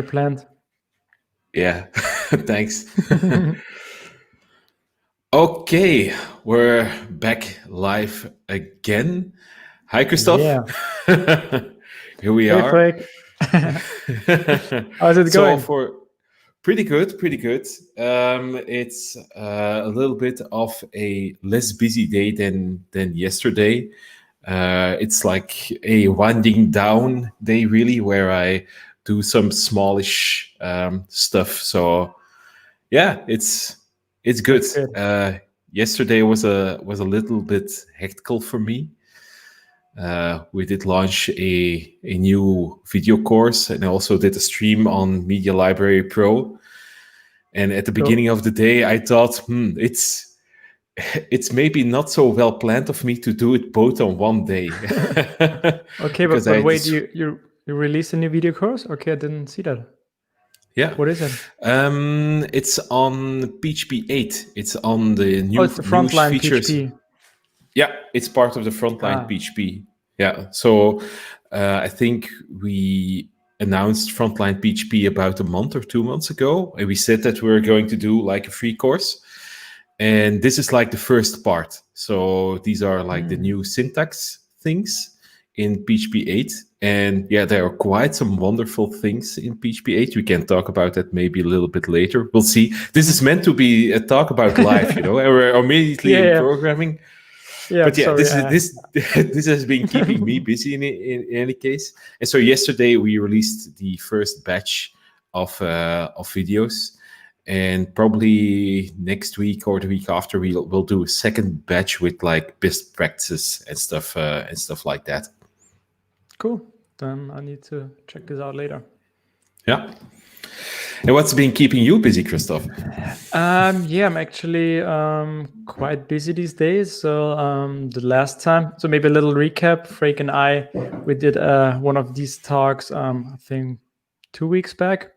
planned. Yeah, thanks. Okay, we're back live again. Hi, Christoph. Yeah. Here we Hey, are. Frank. How's it So going? for pretty good, pretty good. It's a little bit of a less busy day than yesterday. It's like a winding down day, really, where I do some smallish stuff. So yeah, it's good. That's good. Yesterday was a little bit hectical for me. We did launch a new video course, and I also did a stream on Media Library Pro. And at the beginning Cool. of the day, I thought, it's maybe not so well planned of me to do it both on one day, Okay, because but I wait, just you released a new video course? Okay, I didn't see that. yeah. What is it? It's on PHP 8. It's on the Oh, new it's the news frontline features. PHP. Yeah, it's part of the frontline Ah, PHP. Yeah, so I think we announced frontline PHP about a month or 2 months ago, and we said that we were going to do like a free course. And this is like the first part. So these are like the new syntax things in PHP 8. And yeah, there are quite some wonderful things in PHP 8. We can talk about that maybe a little bit later. We'll see. This is meant to be a talk about life, and we're immediately yeah, in yeah, programming. yeah. I'm But yeah, sorry. this has been keeping me busy in any case. And so yesterday we released the first batch of videos, and probably next week or the week after we'll do a second batch with like best practices and stuff like that. Cool. Then I need to check this out later. Yeah. And what's been keeping you busy, Christoph? Yeah, I'm actually quite busy these days. So the last time, so maybe a little recap. Frank and I, we did one of these talks. I think 2 weeks back.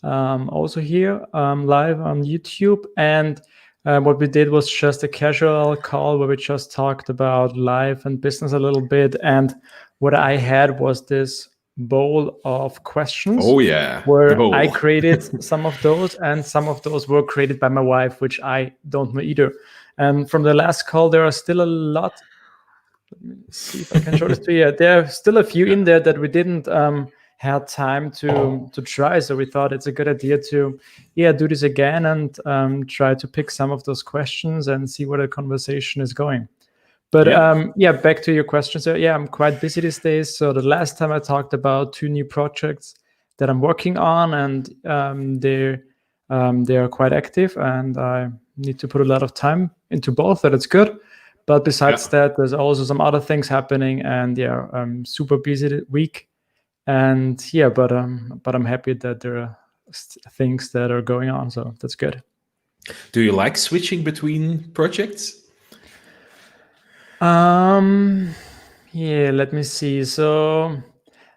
Also here live on YouTube, and what we did was just a casual call where we just talked about life and business a little bit. And what I had was this bowl of questions Oh yeah, the where I bowl. created some of those, and some of those were created by my wife, which I don't know either. And from the last call, there are still a lot. Let me see if I can show this to you. There are still a few in there that we didn't had time to try. So we thought it's a good idea to do this again and try to pick some of those questions and see where the conversation is going. But Yeah. back to your question. So yeah, I'm quite busy these days. So the last time I talked about 2 new projects that I'm working on, and they are quite active, and I need to put a lot of time into both. That it's good. But besides that, there's also some other things happening, and yeah, I'm super busy week. And yeah, but I'm happy that there are things that are going on, so that's good. Do you like switching between projects? Yeah, let me see. So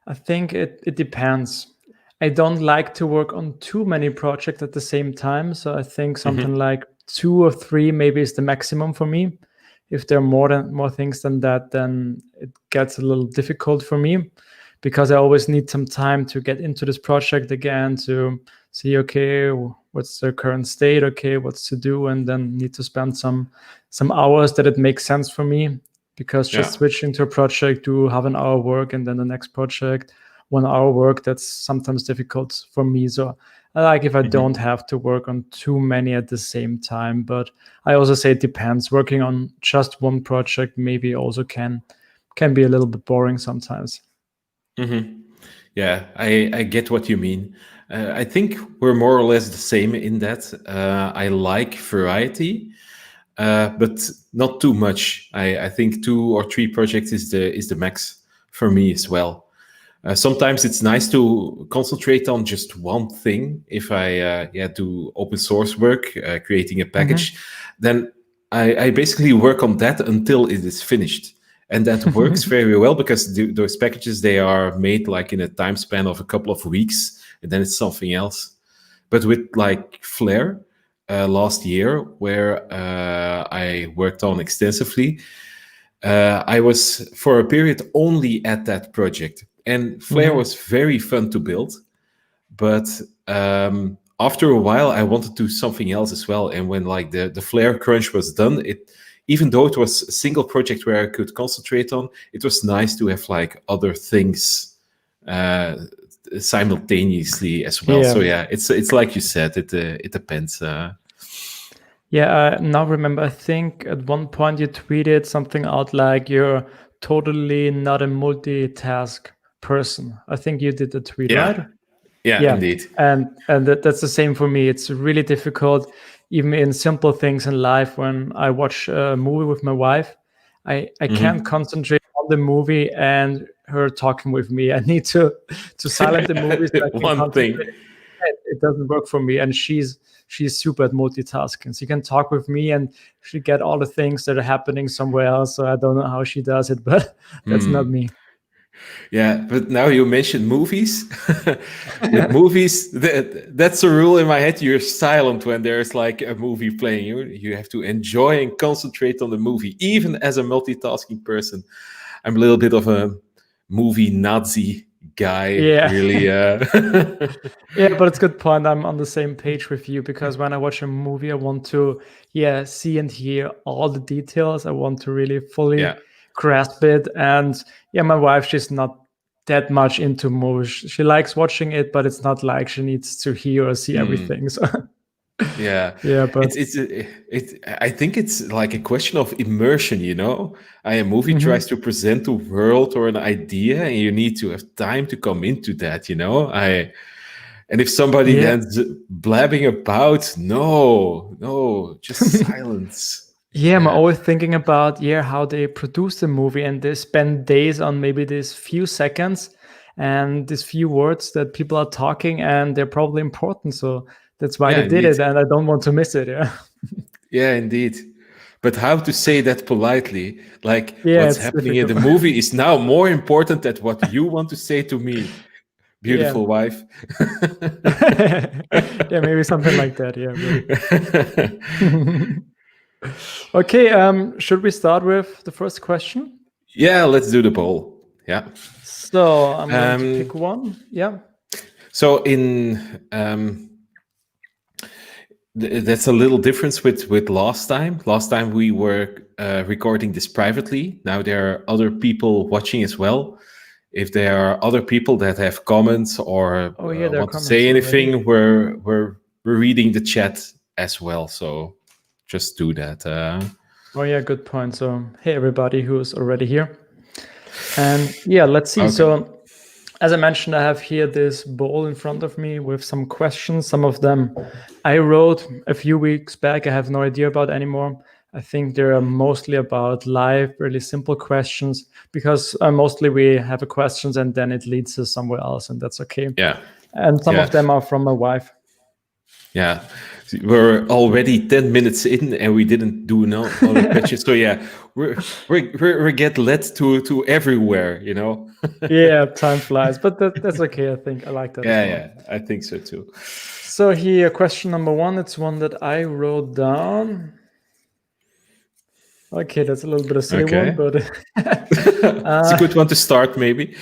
I think it depends. I don't like to work on too many projects at the same time. So I think something like 2 or 3 maybe is the maximum for me. If there are more things than that, then it gets a little difficult for me, because I always need some time to get into this project again, to see, okay, what's the current state, okay, what's to do, and then need to spend some hours that it makes sense for me. Because just switching to a project, do half an hour work, and then the next project 1 hour work, that's sometimes difficult for me. So I like if I don't have to work on too many at the same time. But I also say it depends. Working on just one project maybe also can be a little bit boring sometimes. Yeah, I get what you mean. I think we're more or less the same in that. I like variety, but not too much. I think 2 or 3 projects is the max for me as well. Sometimes it's nice to concentrate on just one thing. If I do open source work, creating a package, then I basically work on that until it is finished. And that works very well, because those packages, they are made like in a time span of a couple of weeks, and then it's something else. But with like Flare last year, where I worked on extensively, I was for a period only at that project. And Flare was very fun to build, but after a while, I wanted to do something else as well. And when like the Flare crunch was done, it even though it was a single project where I could concentrate on, it was nice to have like other things simultaneously as well. So Yeah. yeah, it's like you said, it depends. Yeah, I now remember, I think at one point you tweeted something out like you're totally not a multitask person. I think you did the tweet, right? Yeah, yeah, Yeah. indeed. And that's the same for me. It's really difficult, even in simple things in life. When I watch a movie with my wife, I can't concentrate on the movie and her talking with me. I need to silence the movie so I can One concentrate. thing. It doesn't work for me. And she's super at multitasking. She can talk with me and she get all the things that are happening somewhere else. So I don't know how she does it, but that's not me. Yeah, but now you mentioned movies. With movies, that's a rule in my head. You're silent when there's like a movie playing. You have to enjoy and concentrate on the movie. Even as a multitasking person, I'm a little bit of a movie Nazi guy. Yeah. Really. Yeah, but it's a good point. I'm on the same page with you because when I watch a movie, I want to, see and hear all the details. I want to really fully Yeah. grasp it. And yeah, my wife, she's not that much into movies. She likes watching it, but it's not like she needs to hear or see everything. So Yeah, yeah, but I think it's like a question of immersion. A movie Mhm. tries to present a world or an idea, and you need to have time to come into that. And if somebody yeah. then's blabbing about, no, just silence. Yeah, I'm Yeah, always thinking about how they produce the movie and they spend days on maybe these few seconds and these few words that people are talking and they're probably important. So that's why yeah, they did indeed. it and I don't want to miss it. Yeah. Yeah, indeed. But how to say that politely? Like Yeah, what's it's happening in difficult. the movie is now more important than what you want to say to me, Yeah. beautiful wife. Yeah, maybe something like that. Yeah, but okay, should we start with the first question? Yeah, let's do the poll. Yeah. So I'm going to pick Um, one. Yeah. so that's a little difference with last time. Last time we were recording this privately. Now there are other people watching as well. If there are other people that have comments or Oh yeah, there are want to comments say already. anything, we're reading the chat as well. So just do that. Oh yeah, good point. So hey everybody who's already here. And yeah, let's see. Okay. So as I mentioned, I have here this bowl in front of me with some questions. Some of them I wrote a few weeks back. I have no idea about anymore. I think they're mostly about life, really simple questions, because mostly we have a questions and then it leads us somewhere else, and that's okay. Yeah. And some Yeah. of them are from my wife. Yeah, we're already 10 minutes in and we didn't do no other questions. So yeah, we get led to everywhere. Yeah, time flies, but that's okay. I think I like that as well. Yeah, I think so too. So here, question number one. It's one that I wrote down. Okay, that's a little bit of a silly one, but It's a good one to start, maybe.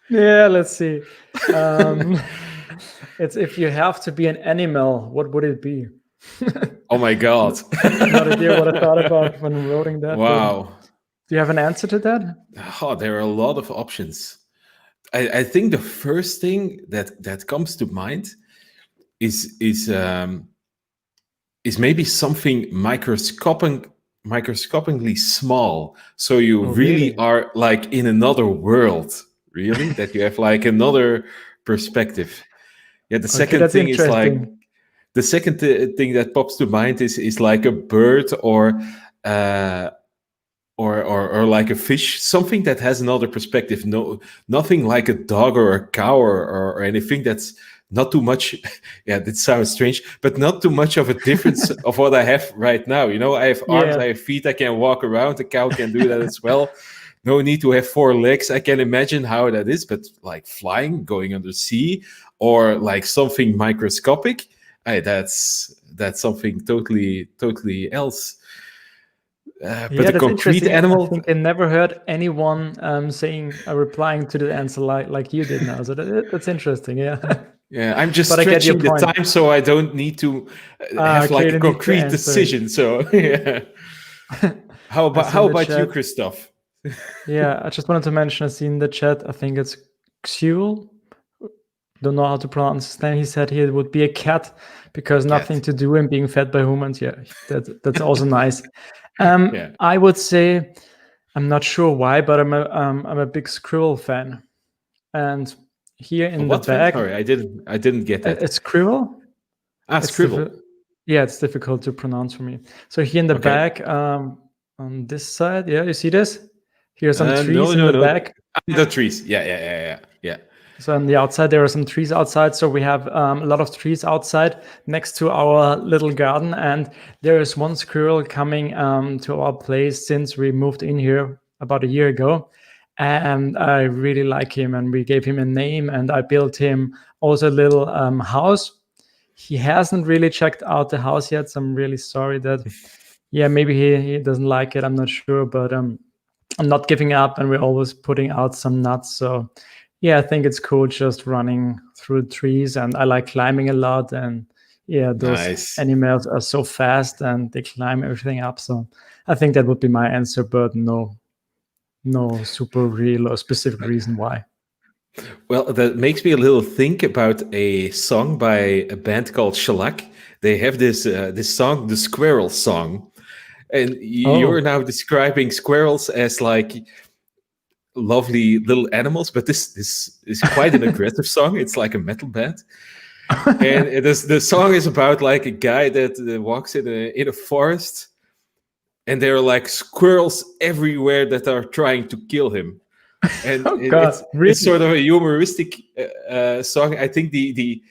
yeah, let's see. It's if you have to be an animal, what would it be? Oh my God! Not idea what I thought about when writing that. Wow. But do you have an answer to that? Oh, there are a lot of options. I think the first thing that comes to mind is maybe something microscopically small. So you really are like in another world, really, that you have like another perspective. Yeah, the second thing is like the second thing that pops to mind is like a bird or like a fish, something that has another perspective. No, nothing like a dog or a cow or anything that's not too much. Yeah, that sounds strange, but not too much of a difference of what I have right now. I have arms, I have feet, I can walk around. A cow can do that as well. No need to have 4 legs. I can imagine how that is, but like flying, going under sea, or like something microscopic, that's something totally else. But a concrete animal. I think I never heard anyone replying to the answer like you did now. So that's interesting. Yeah. Yeah, I'm just But I get your stretching the point. time so I don't need to have like a Clearly need to concrete answer. decision. So yeah. I see in How the about you, chat. Christoph? Yeah, I just wanted to mention, I see in the chat, I think it's Xul. Don't know how to pronounce his name. He said he would be a cat because nothing Cat. to do and being fed by humans. Yeah, that's also nice. Yeah. I would say, I'm not sure why, but I'm a big squirrel fan. And here in the What fan? back, Sorry, I didn't get that. a squirrel. Ah, It's scribble. yeah, it's difficult to pronounce for me. So here in the Okay. back, on this side, yeah, you see this? Here are some No, trees in no, the no. back. The trees. Yeah. So on the outside, there are some trees outside. So we have a lot of trees outside next to our little garden. And there is one squirrel coming to our place since we moved in here about a year ago. And I really like him. And we gave him a name. And I built him also a little house. He hasn't really checked out the house yet. So I'm really sorry that, yeah, maybe he doesn't like it. I'm not sure. But I'm not giving up. And we're always putting out some nuts. So yeah, I think it's cool just running through trees, and I like climbing a lot. And yeah, those Nice. animals are so fast and they climb everything up. So I think that would be my answer, but no super real or specific reason why. Well, that makes me a little think about a song by a band called Shellac. They have this song, the Squirrel Song, and you're Oh, now describing squirrels as like lovely little animals, but this is quite an aggressive song. It's like a metal band, and the song is about like a guy that walks in a forest, and there are like squirrels everywhere that are trying to kill him. And oh God, it's really? sort of a humoristic song. I think the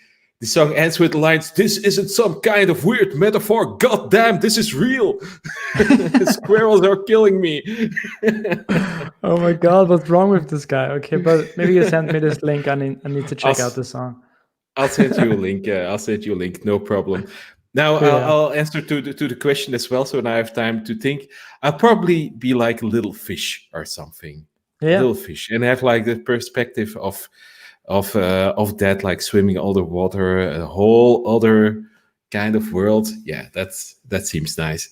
song ends with the lines, "This isn't some kind of weird metaphor. God damn, this is real. Squirrels are killing me." Oh my God, what's wrong with this guy? Okay, but maybe you send me this link. I need to I'll check out the song. I'll send you a link. I'll send you a link. No problem. Now Yeah, I'll answer to the question as well. So now I have time to think. I'll probably be like a little fish or something. yeah, Little fish, and have like the perspective of that, like swimming underwater, a whole other kind of world. Yeah, that seems nice.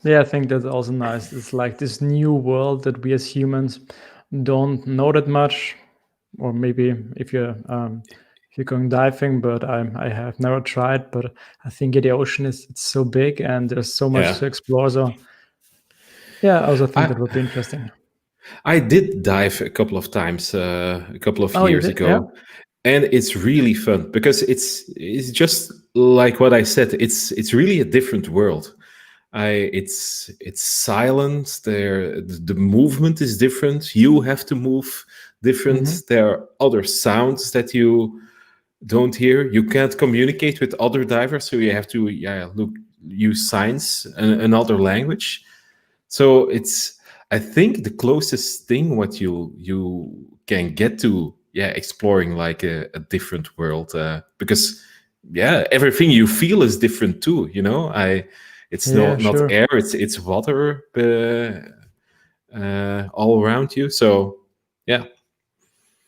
yeah. I think that's also nice. It's like this new world that we as humans don't know that much, or maybe if you're going diving, but I have never tried. But I think the ocean is it's so big and there's so much Yeah, to explore. So yeah, I also think I that would be interesting. I did dive a couple of times a couple of Oh, you years did? Yeah. ago, and it's really fun because it's just like what I said. It's really a different world. It's silent. There, the movement is different. You have to move different. Hmm. There are other sounds that you don't hear. You can't communicate with other divers, so you have to use signs, another language. So it's, I think, the closest thing what you can get to, exploring like a different world, because everything you feel is different too. It's Yeah, not sure. air, it's water all around you. So yeah,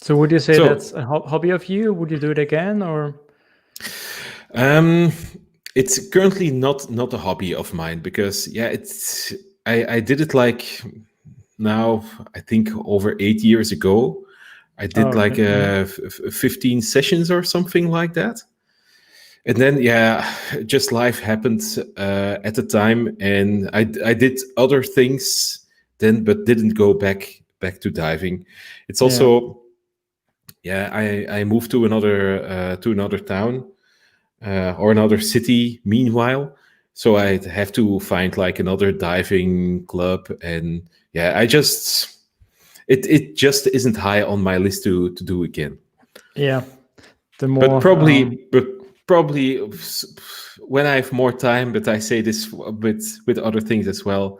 So would you say so that's a hobby of you? Would you do it again, or? um, it's currently not a hobby of mine because it's I did it like now I think over 8 years ago. I Oh, did okay. like 15 sessions or something like that. And then, just life happened at the time, and I did other things then, but didn't go back to diving. It's Yeah. also, I moved to another town or another city. Meanwhile, so I have to find like another diving club, and I just it just isn't high on my list to do again. Yeah. The But more probably when I have more time, but I say this with other things as well,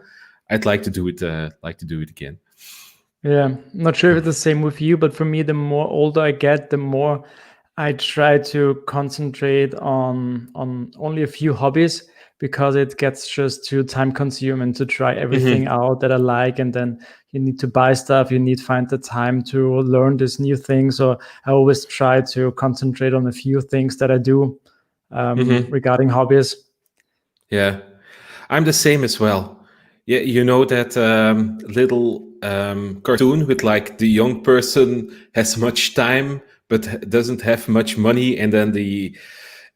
I'd like to do it again. yeah, not sure if it's the same with you, but for me, the more older I get, the more I try to concentrate on only a few hobbies because it gets just too time consuming to try everything Hmm. out that I like, and then you need to buy stuff, you need to find the time to learn this new thing. So I always try to concentrate on a few things that I do Hmm. regarding hobbies. Yeah, I'm the same as well. Yeah, you know that little cartoon with like the young person has much time but doesn't have much money, and then the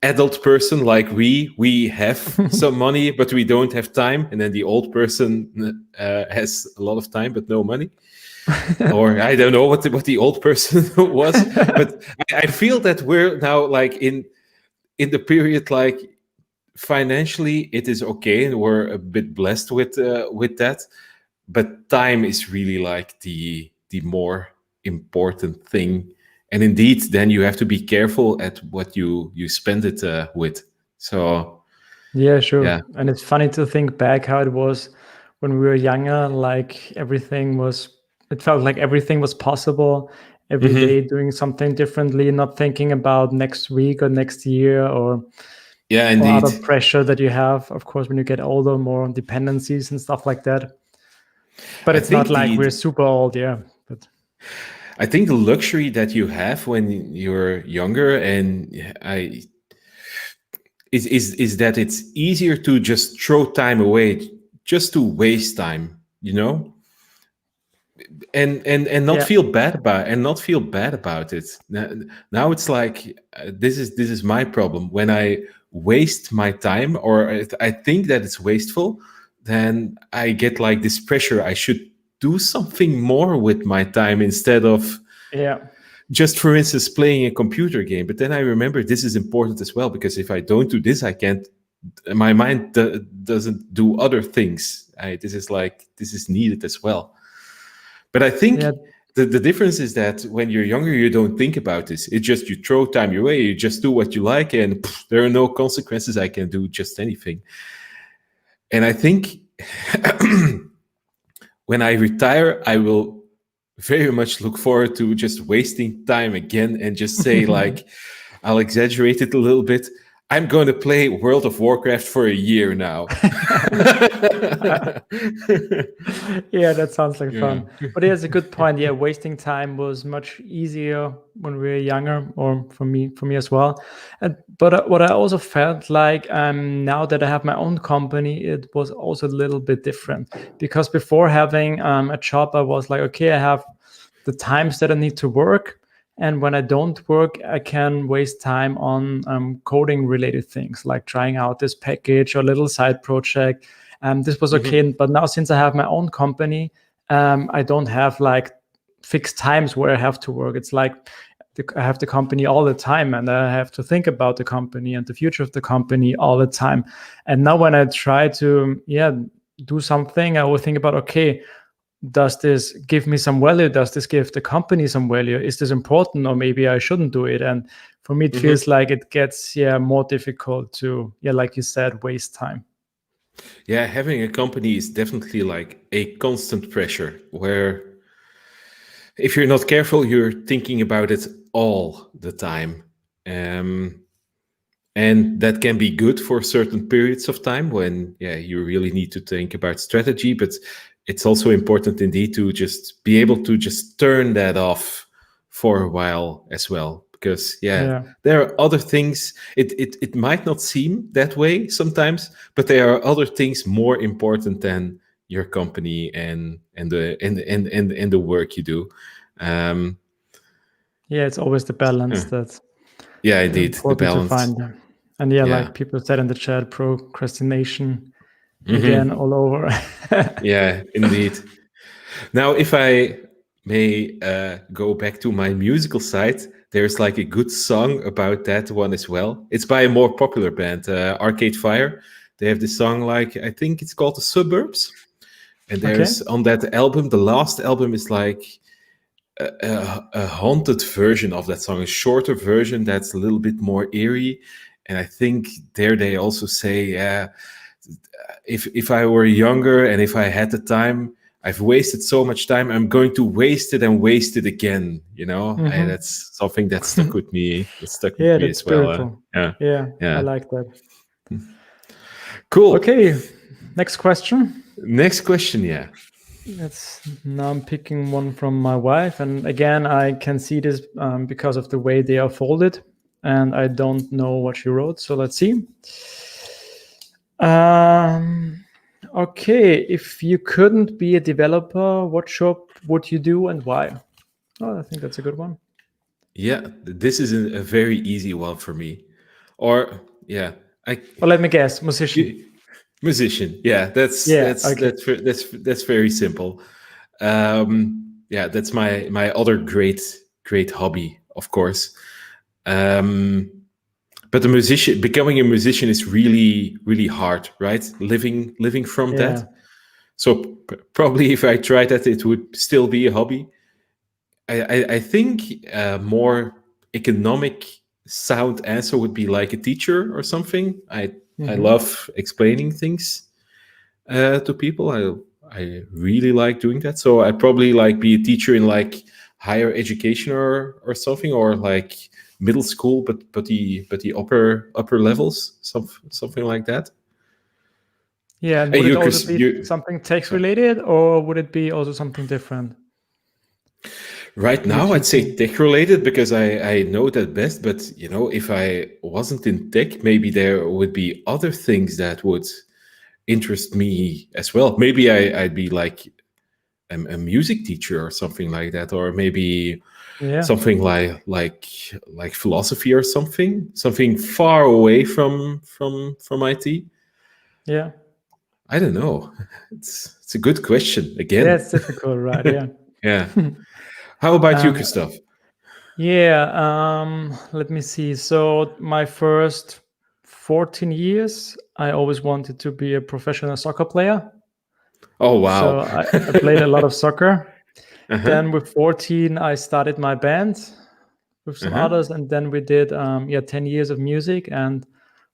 adult person like we have some money but we don't have time, and then the old person has a lot of time but no money. Or I don't know what the old person was, but I feel that we're now like in the period like financially it is okay and we're a bit blessed with that, but time is really like the more important thing. And indeed then you have to be careful at what you spend it with. So Yeah, sure. yeah. And it's funny to think back how it was when we were younger. Like it felt like everything was possible every day, Hmm. doing something differently, not thinking about next week or next year, Yeah, or indeed. other pressure that you have. Of course, when you get older, more dependencies and stuff like that. But I it's not think like we're the super old, yeah. But I think the luxury that you have when you're younger and I is that it's easier to just throw time away, just to waste time, you know, and not yeah, feel bad about it. Now it's like this is my problem. When I waste my time, or I think that it's wasteful, then I get like this pressure. I should do something more with my time instead of yeah, just, for instance, playing a computer game. But then I remember this is important as well, because if I don't do this, I can't. My mind doesn't do other things. This is needed as well. But I yeah. think the difference is that when you're younger, you don't think about this. It's just you throw time your way, you just do what you like, and there are no consequences. I can do just anything. And I think when I retire, I will very much look forward to just wasting time again and just say, like, I'll exaggerate it a little bit. I'm going to play World of Warcraft for a year now. Yeah, that sounds like Yeah. fun. But yeah, it's a good point. Yeah, wasting time was much easier when we were younger, or for me as well. And but what I also felt like now that I have my own company, it was also a little bit different, because before having a job, I was like, okay, I have the times that I need to work. And when I don't work, I can waste time on coding related things, like trying out this package or little side project. This was okay. Mhm. But now, since I have my own company, I don't have like fixed times where I have to work. It's like I have the company all the time, and I have to think about the company and the future of the company all the time. And now when I try to, yeah, do something, I will think about, okay, does this give me some value? Does this give the company some value? Is this important, or maybe I shouldn't do it? And for me, it feels Mhm. like it gets, yeah, more difficult to, yeah, like you said, waste time. Yeah, having a company is definitely like a constant pressure where if you're not careful, you're thinking about it all the time. Um, and that can be good for certain periods of time when, yeah, you really need to think about strategy. But it's also important indeed to just be able to just turn that off for a while as well. Because, yeah, Yeah. there are other things. It might not seem that way sometimes, but there are other things more important than your company and the work you do. Um, Yeah, it's always the balance yeah, that's yeah, indeed, the important to balance. find. And yeah, Yeah. like people said in the chat, procrastination again Hmm. all over. Yeah, indeed. Now, if I may go back to my musical side, there's like a good song about that one as well. It's by a more popular band, Arcade Fire. They have this song, like, I think it's called The Suburbs. And Okay. there's on that album, the last album is like a haunted version of that song, a shorter version that's a little bit more eerie. And I think there they also say, yeah, if I were younger and if I had the time, I've wasted so much time. I'm going to waste it and waste it again. Hmm. That's something that stuck with me. That stuck with Yeah, me that's as well. spiritual. Yeah, Yeah, I yeah. like that. Cool. Okay, next question. Next question. Yeah. Let's now I'm picking one from my wife, and again I can see this because of the way they are folded, and I don't know what she wrote. So let's see. Okay, if you couldn't be a developer, what job would you do and why? Oh, I think that's a good one. Yeah. This is a very easy one for me. Or yeah, I Or let me guess, musician. musician. Yeah, Yeah, okay. that's very simple. Yeah, that's my other great hobby, of course. Um, but becoming a musician is really hard, right? Living from Yeah, that. So probably if I tried that, it would still be a hobby. I think more economic sound answer would be like a teacher or something. I love explaining things to people. I really like doing that. So I'd probably like be a teacher in like higher education or something, or like middle school, but the upper levels, something like that. yeah. And Hey, would it you, also Chris, be you. something text related, or would it be also something different? Right Would now, you I'd say think? tech related because I know that best. But if I wasn't in tech, maybe there would be other things that would interest me as well. Maybe I'd be like a music teacher or something like that, or maybe Yeah, something like philosophy or something far away from IT. yeah, I don't know. It's a good question yeah. again. It's difficult, right? Yeah. Yeah. How about you, um, Christoph? yeah. Let me see. So my first 14 years, I always wanted to be a professional soccer player. Oh wow. So I played a lot of soccer. Uh-huh. Then with 14, I started my band with some Uh-huh. others, and then we did 10 years of music. And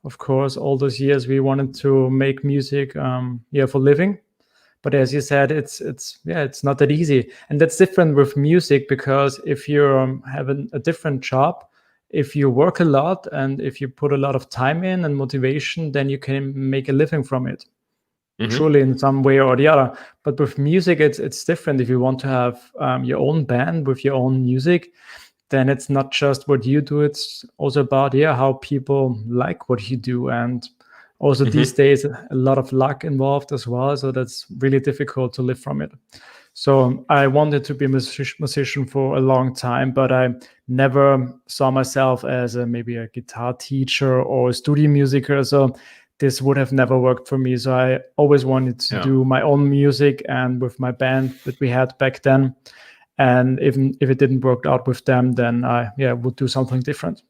of course, all those years we wanted to make music for living. But as you said, it's not that easy, and that's different with music because if you have a different job, if you work a lot and if you put a lot of time in and motivation, then you can make a living from it Mm-hmm. surely in some way or the other. But with music, it's different. If you want to have your own band with your own music, then it's not just what you do. It's also about how people like what you do, and also these Mm-hmm. days a lot of luck involved as well. So that's really difficult to live from it. So I wanted to be a musician for a long time, but I never saw myself as maybe a guitar teacher or a studio musiker. So this would have never worked for me. So I always wanted to Yeah. do my own music and with my band that we had back then. And even if it didn't work out with them, then I would do something different.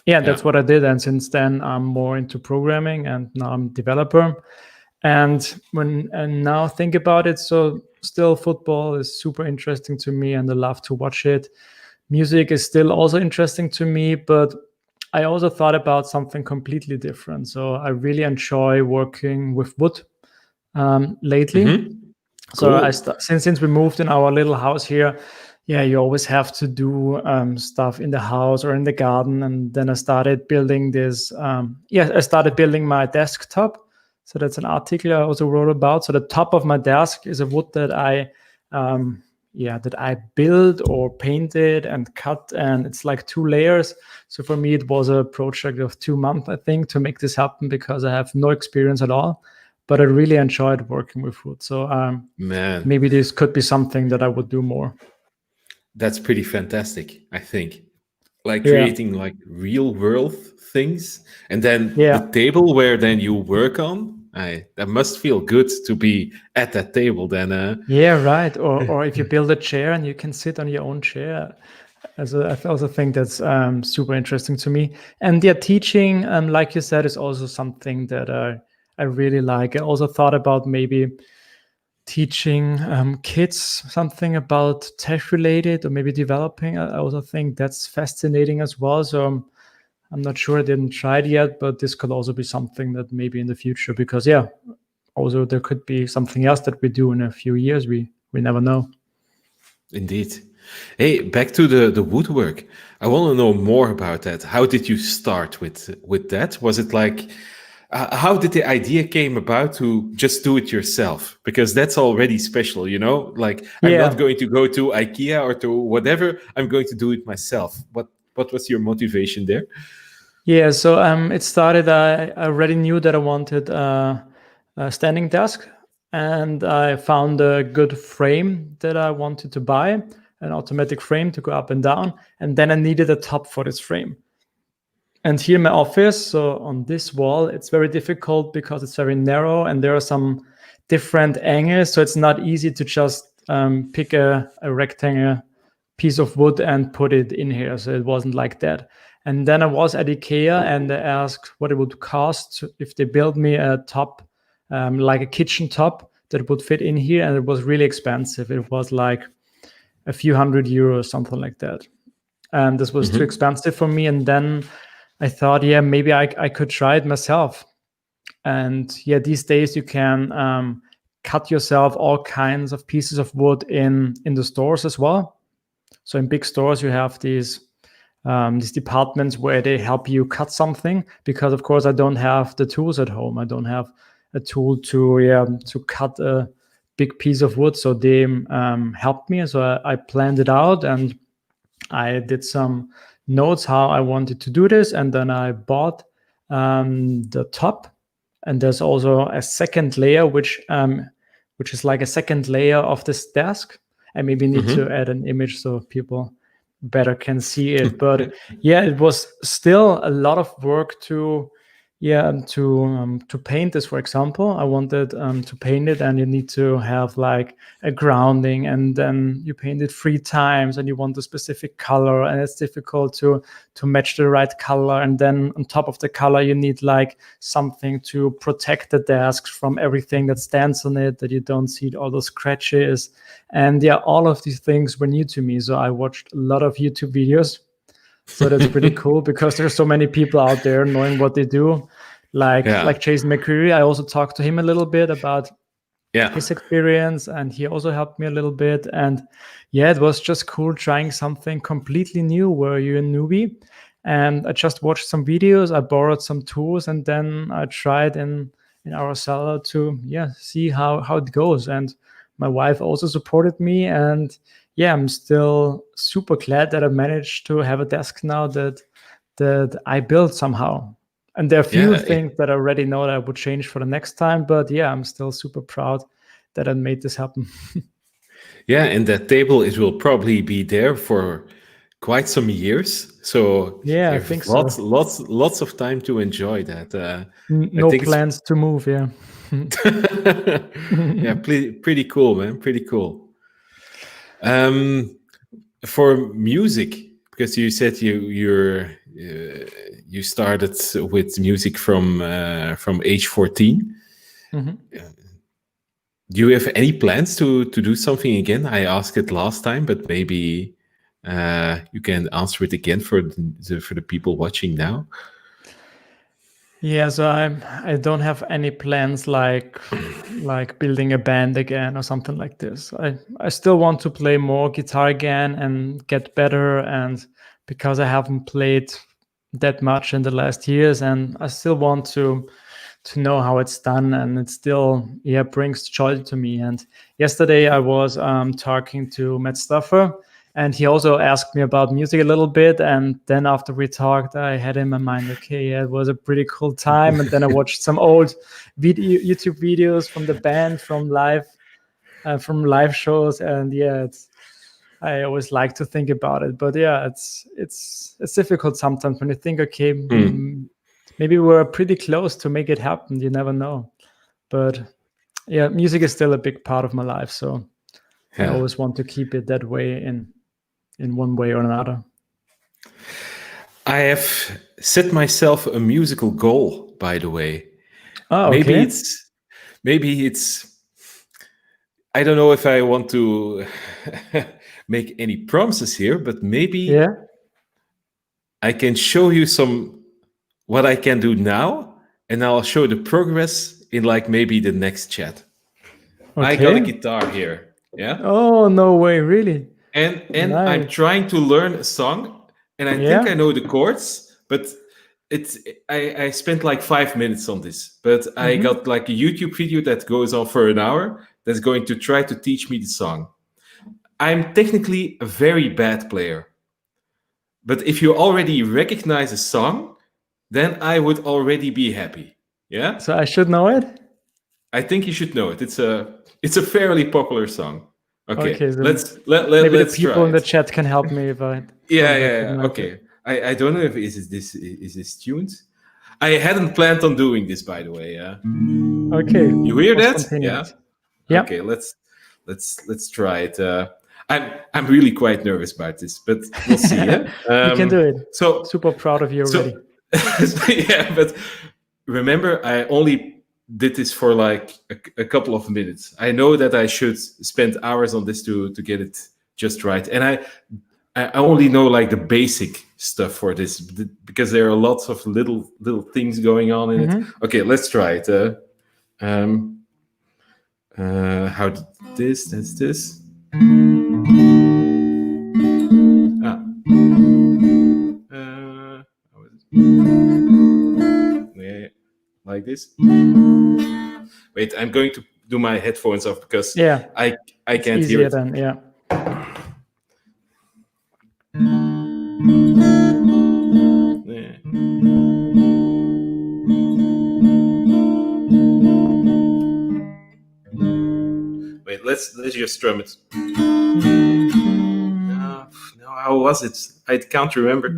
Yeah, Yeah. that's what I did. And since then, I'm more into programming, and now I'm a developer. And now think about it, so still football is super interesting to me, and I love to watch it. Music is still also interesting to me, but I also thought about something completely different. So I really enjoy working with wood lately. Mm-hmm. So Cool. since we moved in our little house here, you always have to do stuff in the house or in the garden. And then I started building this. I started building my desktop. So that's an article I also wrote about. So the top of my desk is a wood that um, that I built or painted and cut, and it's like 2 layers. So for me, it was a project of 2 months, I think, to make this happen because I have no experience at all. But I really enjoyed working with wood. So Man, maybe this could be something that I would do more. that's pretty fantastic, I think. Like Yeah, creating like real world things, and then the yeah, table where then you work on. That must feel good to be at that table then. yeah, right. Or if you build a chair and you can sit on your own chair. I also think that's super interesting to me. And teaching, like you said, is also something that I really like. I also thought about maybe teaching kids something about tech related or maybe developing. I also think that's fascinating as well. So I'm not sure. I didn't try it yet, but this could also be something that maybe in the future, because also there could be something else that we do in a few years. We never know. Indeed. Hey, back to the woodwork. I want to know more about that. How did you start with that? Was it like how did the idea came about to just do it yourself? Because that's already special, you know. Like I'm not Yeah. going to go to IKEA or to whatever. I'm going to do it myself. What was your motivation there? Yeah, so it started. I already knew that I wanted a standing desk, and I found a good frame that I wanted to buy, an automatic frame to go up and down, and then I needed a top for this frame. And here in my office, so on this wall, it's very difficult because it's very narrow, and there are some different angles, so it's not easy to just pick a rectangle piece of wood and put it in here. So it wasn't like that. And then I was at IKEA and I asked what it would cost if they build me a top, like a kitchen top that would fit in here. And it was really expensive. It was like a few €100, something like that. And this was too expensive for me. And then I thought, yeah, maybe I could try it myself. And yeah, these days you can cut yourself all kinds of pieces of wood in the stores as well. So in big stores, you have these departments where they help you cut something. Because of course, I don't have the tools at home. I don't have a tool to cut a big piece of wood. So they helped me. So I planned it out and I did some notes how I wanted to do this, and then I bought the top. And there's also a second layer, which is like a second layer of this desk. I maybe need to add an image so people better can see it. But yeah, it was still a lot of work to paint this. For example, I wanted to paint it, and you need to have like a grounding, and then you paint it 3 times, and you want a specific color, and it's difficult to match the right color. And then on top of the color, you need like something to protect the desk from everything that stands on it, that you don't see all those scratches. And yeah, all of these things were new to me. So I watched a lot of YouTube videos. So that's pretty cool because there's so many people out there knowing what they do, like Jason McCreary. I also talked to him a little bit about his experience, and he also helped me a little bit. And yeah, it was just cool trying something completely new where you're a newbie. And I just watched some videos, I borrowed some tools, and then I tried in our cellar to see how it goes. And my wife also supported me, and yeah, I'm still super glad that I managed to have a desk now that I built somehow. And there are a few things that I already know that I would change for the next time, but yeah, I'm still super proud that I made this happen. Yeah, and that table, it will probably be there for quite some years. So Yeah, I you think have so. lots of time to enjoy that. I No think plans to move, yeah. yeah, pretty cool, man. Pretty cool. For music, because you said you started with music from age 14. Do you have any plans to do something again? I asked it last time, but maybe you can answer it again for the people watching now. Yeah, so I don't have any plans like building a band again or something like this. I still want to play more guitar again and get better, and because I haven't played that much in the last years, and I still want to know how it's done, and it still brings joy to me. And yesterday I was talking to Matt Stuffer, and he also asked me about music a little bit. And then after we talked, I had in my mind, okay, yeah, it was a pretty cool time. And then I watched some old YouTube videos from the band, from live shows, and I always like to think about it. But yeah, it's difficult sometimes when you think, okay, maybe we're pretty close to make it happen. You never know. But yeah, music is still a big part of my life, so I always want to keep it that way in one way or another. I have set myself a musical goal, by the way. Oh, okay. Maybe it's I don't know if I want to make any promises here, but maybe I can show you what I can do now, and I'll show the progress in like maybe the next chat. Okay. I got a guitar here. Yeah. Oh, no way, really? And Nice. I'm trying to learn a song, and I think I know the chords, but it's I spent like 5 minutes on this, but I Hmm. got like a YouTube video that goes on for an hour that's going to try to teach me the song. I'm technically a very bad player, but if you already recognize a song, then I would already be happy. Yeah, So I should know it. I think you should know it. It's a fairly popular song. Okay, Okay, so maybe the let's people try in the it. chat can help me if I Yeah, don't yeah, yeah. recognize it. Okay. I don't know if is this tuned. I hadn't planned on doing this, by the way. Yeah. Okay, You hear more that? Yeah. spontaneous. Yeah, Okay. Let's try it. I'm really quite nervous about this, but we'll see. Yeah. you can do it. So Super proud of you so already. yeah, but remember, I only did this for like a couple of minutes. I know that I should spend hours on this to get it just right, and I only know like the basic stuff for this because there are lots of little things going on in it. Hmm. Okay, let's try it. Um, how did this? That's this. Ah. How is it? Yeah, like this. Wait, I'm going to do my headphones off because Yeah, I it's can't hear easier it. then. Yeah. Yeah. Wait, let's just strum it. Mhm. No, how was it? I can't remember.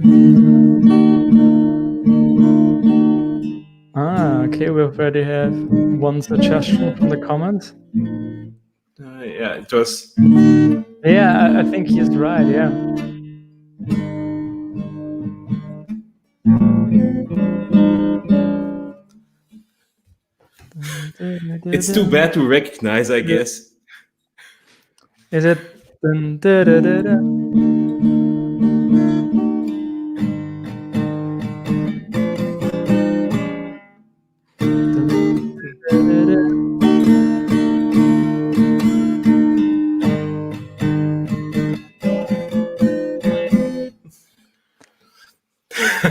Okay, we already have one suggestion from the comments. Yeah, it was. Yeah, I think he's right. Yeah. It's too bad to recognize, I guess. Is it? Dun, da, da, da, da. Dun, da, da, da.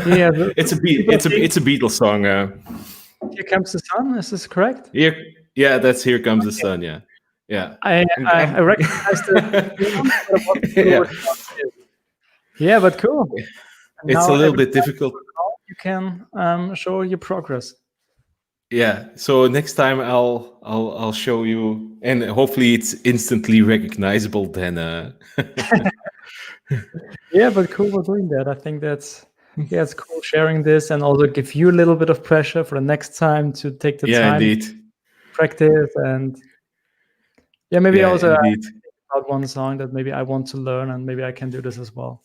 Yeah, It's a beat. people think It's a Beatles song. Here Comes the Sun. Is this correct? Here, yeah, that's Here Comes the Sun. Yeah, yeah. I recognize the tune, but I wasn't sure Yeah, which one it is. Yeah, but cool. And it's a now little every bit time difficult. you call, you can show your progress. Yeah. So next time I'll show you, and hopefully it's instantly recognizable. Then. Yeah, but cool for doing that. I think it's cool sharing this and also give you a little bit of pressure for the next time to take the Yeah, time to indeed. practice. And yeah, maybe Yeah, also I indeed. think about one song that maybe I want to learn and maybe I can do this as well.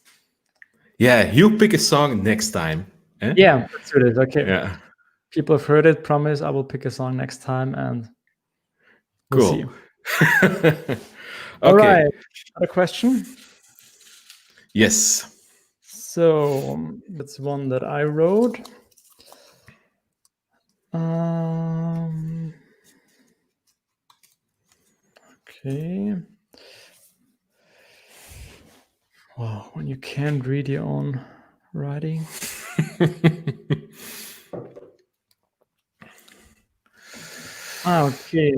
Yeah, you pick a song next time. Eh? Yeah, let's do this. Okay. Yeah. People have heard it. Promise I will pick a song next time and we'll see. Cool. All Okay. right. Another question. Yes. So that's one that I wrote. Okay. Wow, when you can't read your own writing. Okay.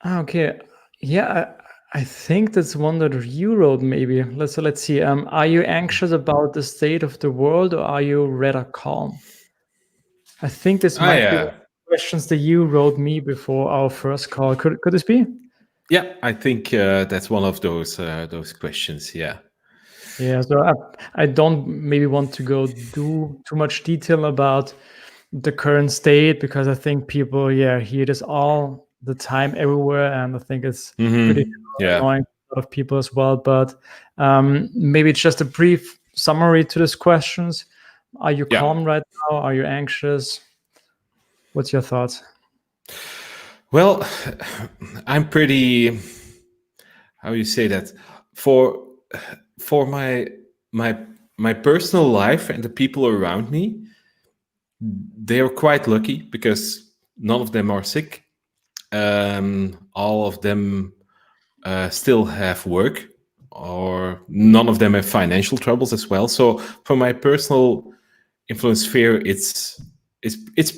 Okay. Yeah, I think that's one that you wrote. Maybe let's see. Are you anxious about the state of the world, or are you rather calm? I think this might be one Yeah. of the questions that you wrote me before our first call. Could this be? Yeah, I think that's one of those questions. Yeah. Yeah, so I don't maybe want to go do too much detail about the current state because I think people, hear this all the time everywhere, and I think it's pretty Yeah. annoying to a lot of people as well. But maybe it's just a brief summary to these questions. Are you Yeah. calm right now? Are you anxious? What's your thoughts? Well, I'm pretty. How you say that? For my personal life and the people around me, they are quite lucky because none of them are sick. All of them still have work or none of them have financial troubles as well. So for my personal influence sphere, it's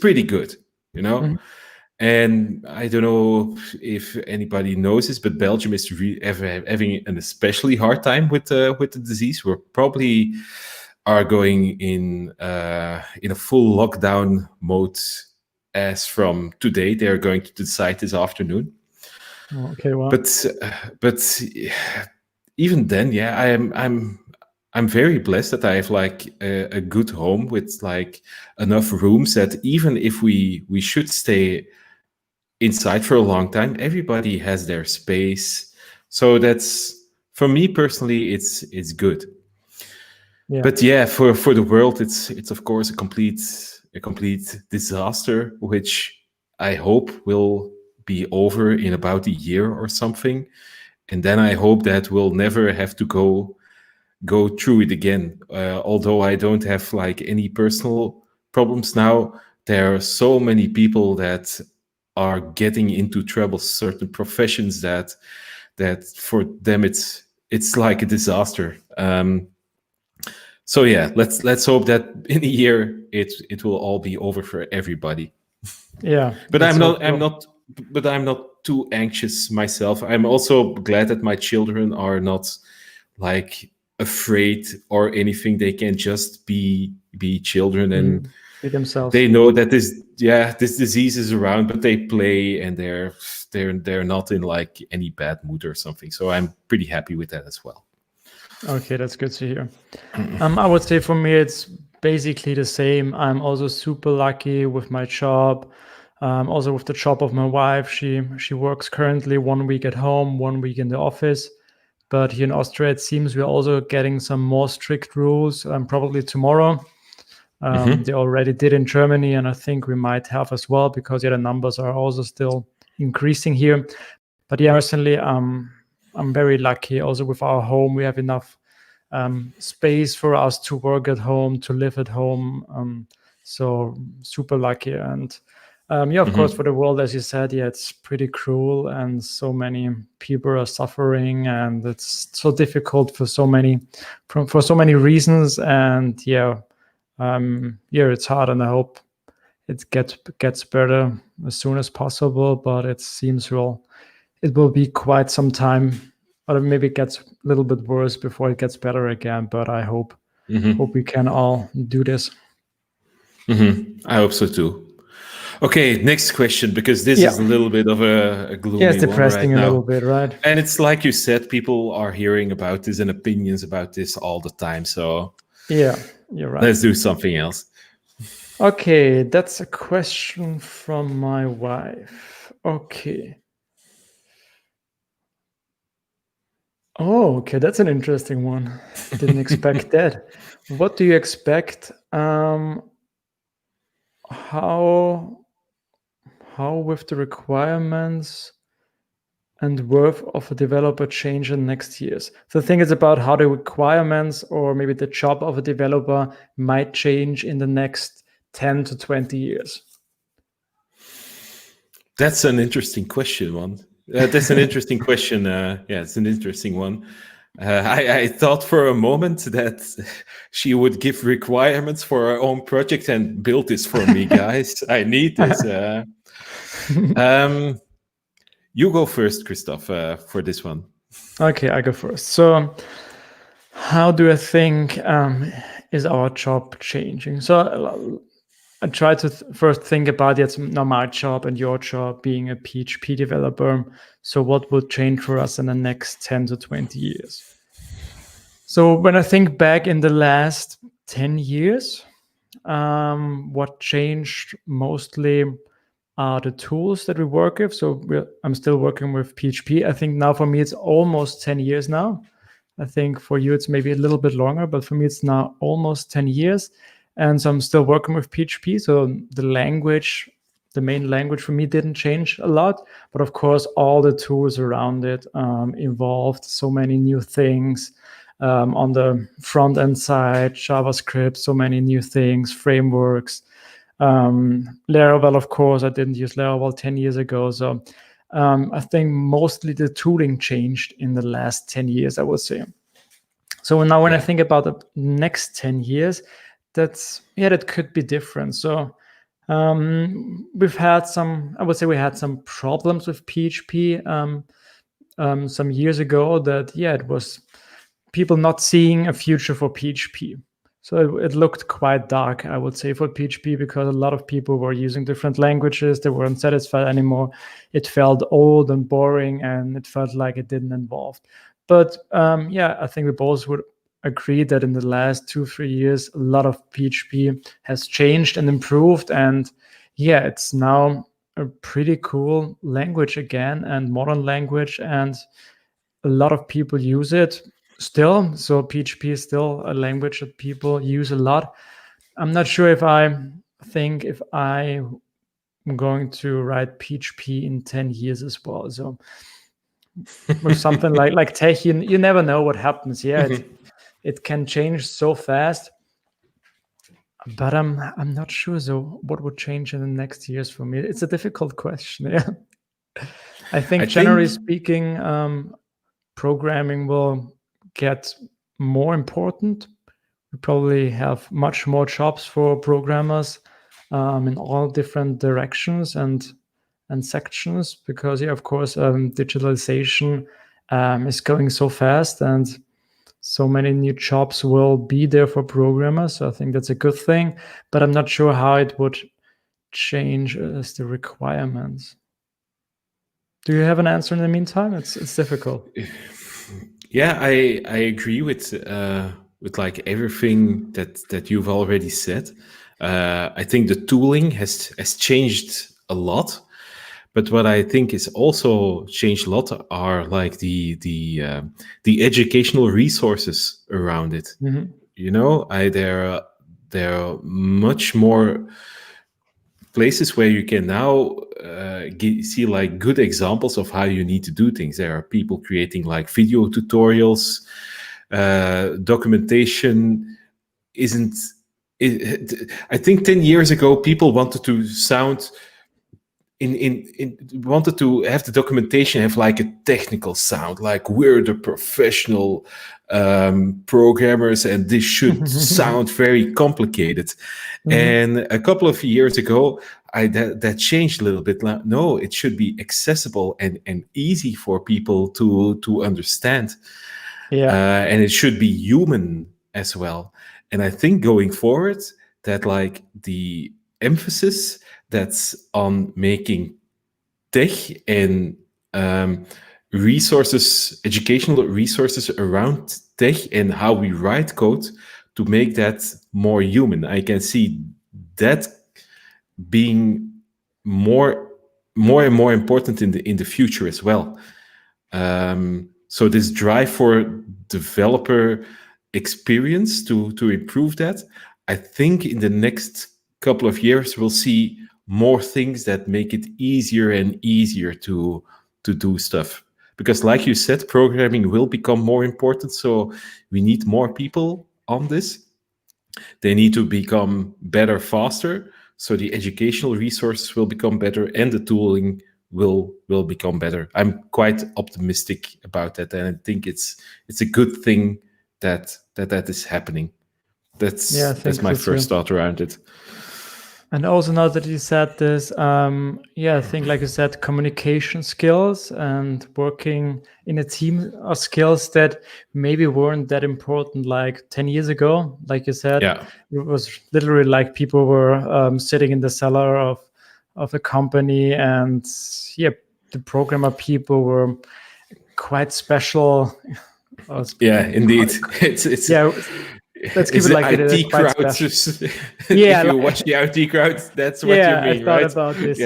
pretty good, you know. Mhm. And I don't know if anybody knows this, but Belgium is having an especially hard time with the disease. We're probably are going in a full lockdown mode as from today. They're going to decide this afternoon. Okay, well, But even then, yeah, I'm very blessed that I have like a good home with like enough rooms that even if we should stay inside for a long time, everybody has their space. So that's, for me personally, it's good. yeah, But yeah, for the world, it's of course a complete disaster, which I hope will be over in about a year or something. And then I hope that we'll never have to go through it again. Although I don't have like any personal problems now, there are so many people that are getting into trouble, certain professions that for them it's like a disaster. So yeah, let's hope that in a year it will all be over for everybody. yeah. But Let's I'm hope not I'm so. not but I'm not too anxious myself. I'm also glad that my children are not like afraid or anything. They can just be children, and Be themselves. they know that this disease is around, but they play and they're not in like any bad mood or something. So I'm pretty happy with that as well. Okay, that's good to hear. I would say for me, it's basically the same. I'm also super lucky with my job. Also with the job of my wife, she works currently 1 week at home, 1 week in the office. But here in Austria, it seems we're also getting some more strict rules. Probably tomorrow. They already did in Germany, and I think we might have as well because the numbers are also still increasing here. But yeah, personally, I'm very lucky. Also with our home, we have enough space for us to work at home, to live at home. So super lucky. And yeah, of course, for the world, as you said, yeah, it's pretty cruel, and so many people are suffering, and it's so difficult for so many, for so many reasons. And yeah, yeah, it's hard, and I hope it gets better as soon as possible. But it seems it will be quite some time, or maybe it gets a little bit worse before it gets better again. But I hope we can all do this. I hope so too. Okay, next question, because this Yeah, is a little bit of a yeah, it's gloomy one right depressing a little now. bit, right? And it's like you said, people are hearing about this and opinions about this all the time. So Yeah, you're right. let's do something else. Okay, that's a question from my wife. Okay. Oh, okay, that's an interesting one. Didn't expect that. What do you expect? How with the requirements and worth of a developer change in next years? So the thing is about how the requirements or maybe the job of a developer might change in the next 10 to 20 years. That's an interesting question, one. That's an interesting question. Yeah, it's an interesting one. I thought for a moment that she would give requirements for her own project and build this for me, guys. I need this. Um, you go first, Christoph, for this one. Okay, I go first. So, how do I think is our job changing? So, I try to first think about it's now my job and your job being a PHP developer. So, what would change for us in the next 10 to 20 years? So, when I think back in the last 10 years, what changed mostly are the tools that we work with. So I'm still working with PHP. I think now for me it's almost 10 years now. I think for you it's maybe a little bit longer, but for me it's now almost 10 years. And so I'm still working with PHP. So the language, the main language for me didn't change a lot. But of course, all the tools around it evolved, so many new things. On the front end side, JavaScript, so many new things, frameworks. Laravel, of course, I didn't use Laravel 10 years ago. So I think mostly the tooling changed in the last 10 years, I would say. So now when I think about the next 10 years, that could be different. So we've had some, I would say we had some problems with PHP some years ago that, it was people not seeing a future for PHP. So it looked quite dark, I would say, for PHP, because a lot of people were using different languages. They weren't satisfied anymore. It felt old and boring, and it felt like it didn't evolve. But I think we both would agree that in the last 2-3 years, a lot of PHP has changed and improved. And it's now a pretty cool language again, and modern language. And a lot of people use it still. So PHP is still a language that people use a lot. I'm not sure if I'm going to write PHP in 10 years as well. So with something like tech, you never know what happens. It can change so fast. But I'm not sure. So what would change in the next years for me? It's a difficult question. I think generally speaking, programming will get more important. We probably have much more jobs for programmers in all different directions and sections, because of course digitalization is going so fast, and so many new jobs will be there for programmers. So I think that's a good thing, but I'm not sure how it would change as the requirements. Do you have an answer in the meantime? It's difficult. Yeah, I agree with like everything that you've already said. I think the tooling has changed a lot, but what I think is also changed a lot are like the educational resources around it. Mm-hmm. You know, there are much more places where you can now see like good examples of how you need to do things. There are people creating like video tutorials, documentation isn't. I think 10 years ago, people wanted to sound wanted to have the documentation have like a technical sound, like we're the professional programmers and this should sound very complicated. Mm-hmm. And a couple of years ago, that changed a little bit. Like, no, it should be accessible and easy for people to understand. And it should be human as well. And I think going forward, that like the emphasis that's on making tech and resources, educational resources around tech and how we write code to make that more human. I can see that being more and more important in the future as well. So this drive for developer experience to improve that, I think in the next couple of years we'll see more things that make it easier and easier to do stuff. Because like you said, programming will become more important, so we need more people on this. They need to become better faster, so the educational resources will become better and the tooling will become better. I'm quite optimistic about that, and I think it's a good thing that is happening. That's my first thought around it. And also, now that you said this, I think, like you said, communication skills and working in a team are skills that maybe weren't that important like 10 years ago. Like you said, it was literally like people were sitting in the cellar of a company, and the programmer people were quite special. Indeed. It's let's keep it like it is. Quite special. If you watch the IT crowd, that's what you mean, right? I thought about this.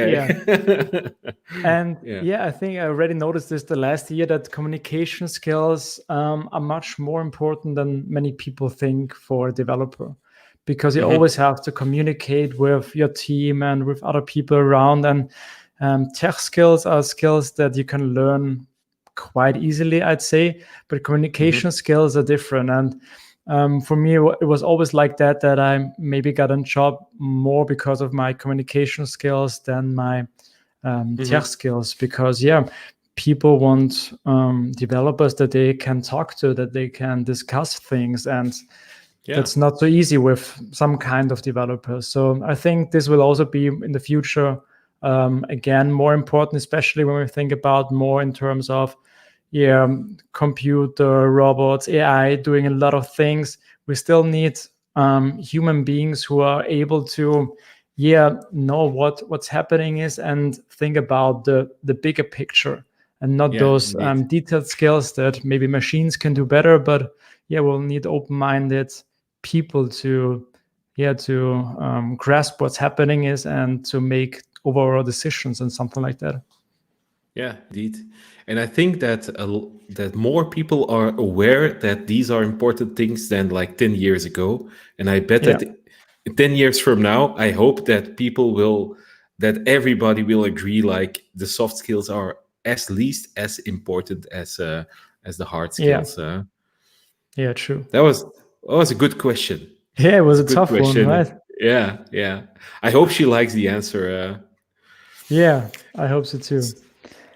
And I think I already noticed this the last year, that communication skills are much more important than many people think for a developer, because you always have to communicate with your team and with other people around. And tech skills are skills that you can learn quite easily, I'd say, but communication skills are different. And for me, it was always like that I maybe got a job more because of my communication skills than my tech skills, because yeah, people want developers that they can talk to, that they can discuss things, and Yeah. that's not so easy with some kind of developers. So I think this will also be in the future, again, more important, especially when we think about more in terms of yeah, computer, robots, AI doing a lot of things. We still need human beings who are able to know what's happening is, and think about the bigger picture, and not Yeah, those indeed. detailed skills that maybe machines can do better. But yeah, we'll need open-minded people to grasp what's happening is, and to make overall decisions and something like that. Yeah, indeed. And I think that that more people are aware that these are important things than like 10 years ago. And I bet Yeah, that 10 years from now, I hope that that everybody will agree like the soft skills are at least as important as the hard yeah, skills. yeah, true. That was a good question. Yeah, it was It's a a good tough one, question. right? Yeah, yeah. I hope she likes the answer. Yeah, I hope so too.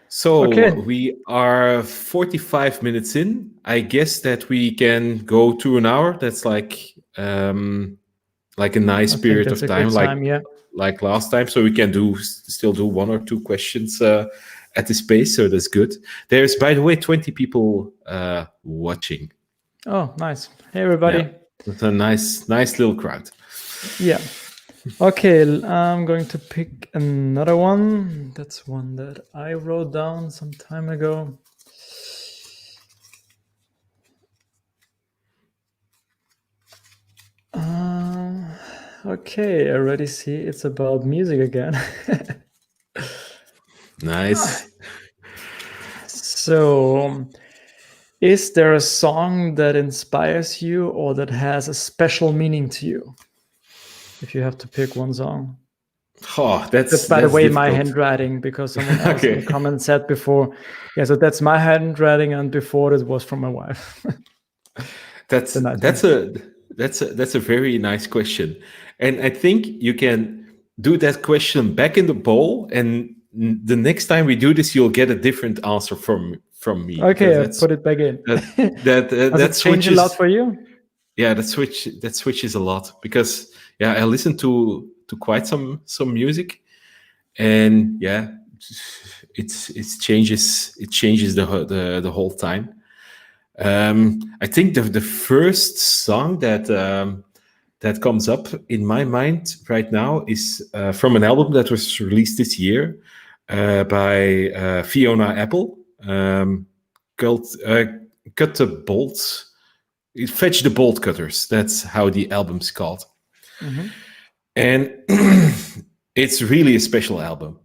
So Okay, we are 45 minutes in. I guess that we can go to an hour. That's like a nice I think period that's of a time, good time. Yeah. like last time. So we can still do one or two questions at this pace. So that's good. There's, by the way, 20 people watching. Oh, nice. Hey, Yeah, everybody. that's a nice little crowd. Yeah. Okay, I'm going to pick another one. That's one that I wrote down some time ago. Okay, I already see it's about music again. Nice. So, is there a song that inspires you or that has a special meaning to you? If you have to pick one song. Oh, That's, that's by the that's way, my difficult. handwriting, because someone else in the Okay. comments said before. Yeah, so that's my handwriting, and before it was from my wife. That's The nice one. that's a very nice question, and I think you can do that question back in the bowl, and the next time we do this, you'll get a different answer from me because Okay, I put it back in. that that Does that it change a lot switches. for you? Yeah, that switches a lot because yeah, I listen to quite some music, and yeah, it changes the whole time. I think the first song that comes up in my mind right now is from an album that was released this year by Fiona Apple, called "Cut the Bolts." Fetch the Bolt Cutters. That's how the album's called, Mm-hmm. and it's really a special album.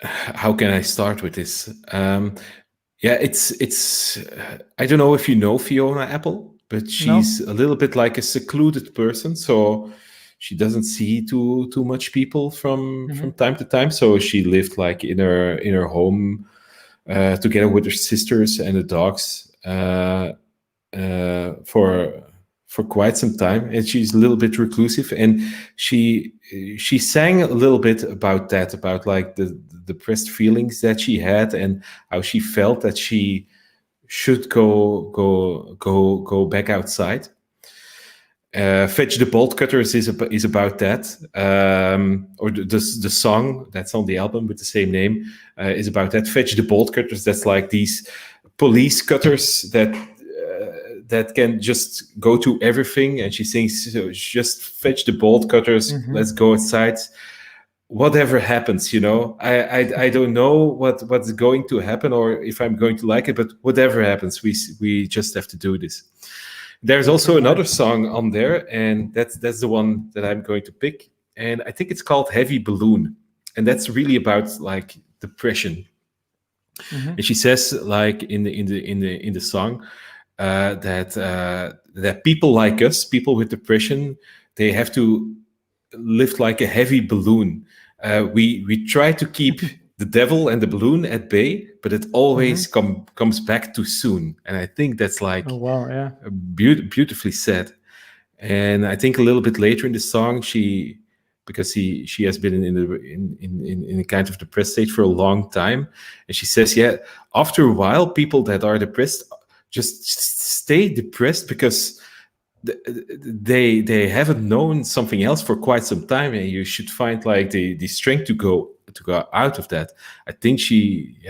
How can I start with this? Yeah, it's. I don't know if you know Fiona Apple, but she's No? a little bit like a secluded person, so she doesn't see too much people from Mm-hmm. time to time. So she lived like in her home together with her sisters and the dogs for quite some time, and she's a little bit reclusive. And she sang a little bit about that, about like the depressed feelings that she had, and how she felt that she should go back outside. Fetch the Bolt Cutters is about that, or the song that's on the album with the same name is about that. Fetch the Bolt Cutters. That's like these police cutters that can just go to everything. And she sings, so just fetch the bolt cutters. Mm-hmm. Let's go outside. Whatever happens, I don't know what's going to happen or if I'm going to like it, but whatever happens, we just have to do this. There's Okay, also another nice. song on there, and that's the one that I'm going to pick. And I think it's called Heavy Balloon. And that's really about like depression. Mm-hmm. And she says, like in the song, that people like us, people with depression, they have to lift like a heavy balloon. We try to keep the devil and the balloon at bay, but it always Mm-hmm. comes back too soon. And I think that's Oh, like wow, yeah. beautifully said. And I think a little bit later in the song, she because she has been in a kind of depressed state for a long time, and she says, yeah, after a while, people that are depressed just stay depressed because they haven't known something else for quite some time, and you should find like the strength to go out of that. I think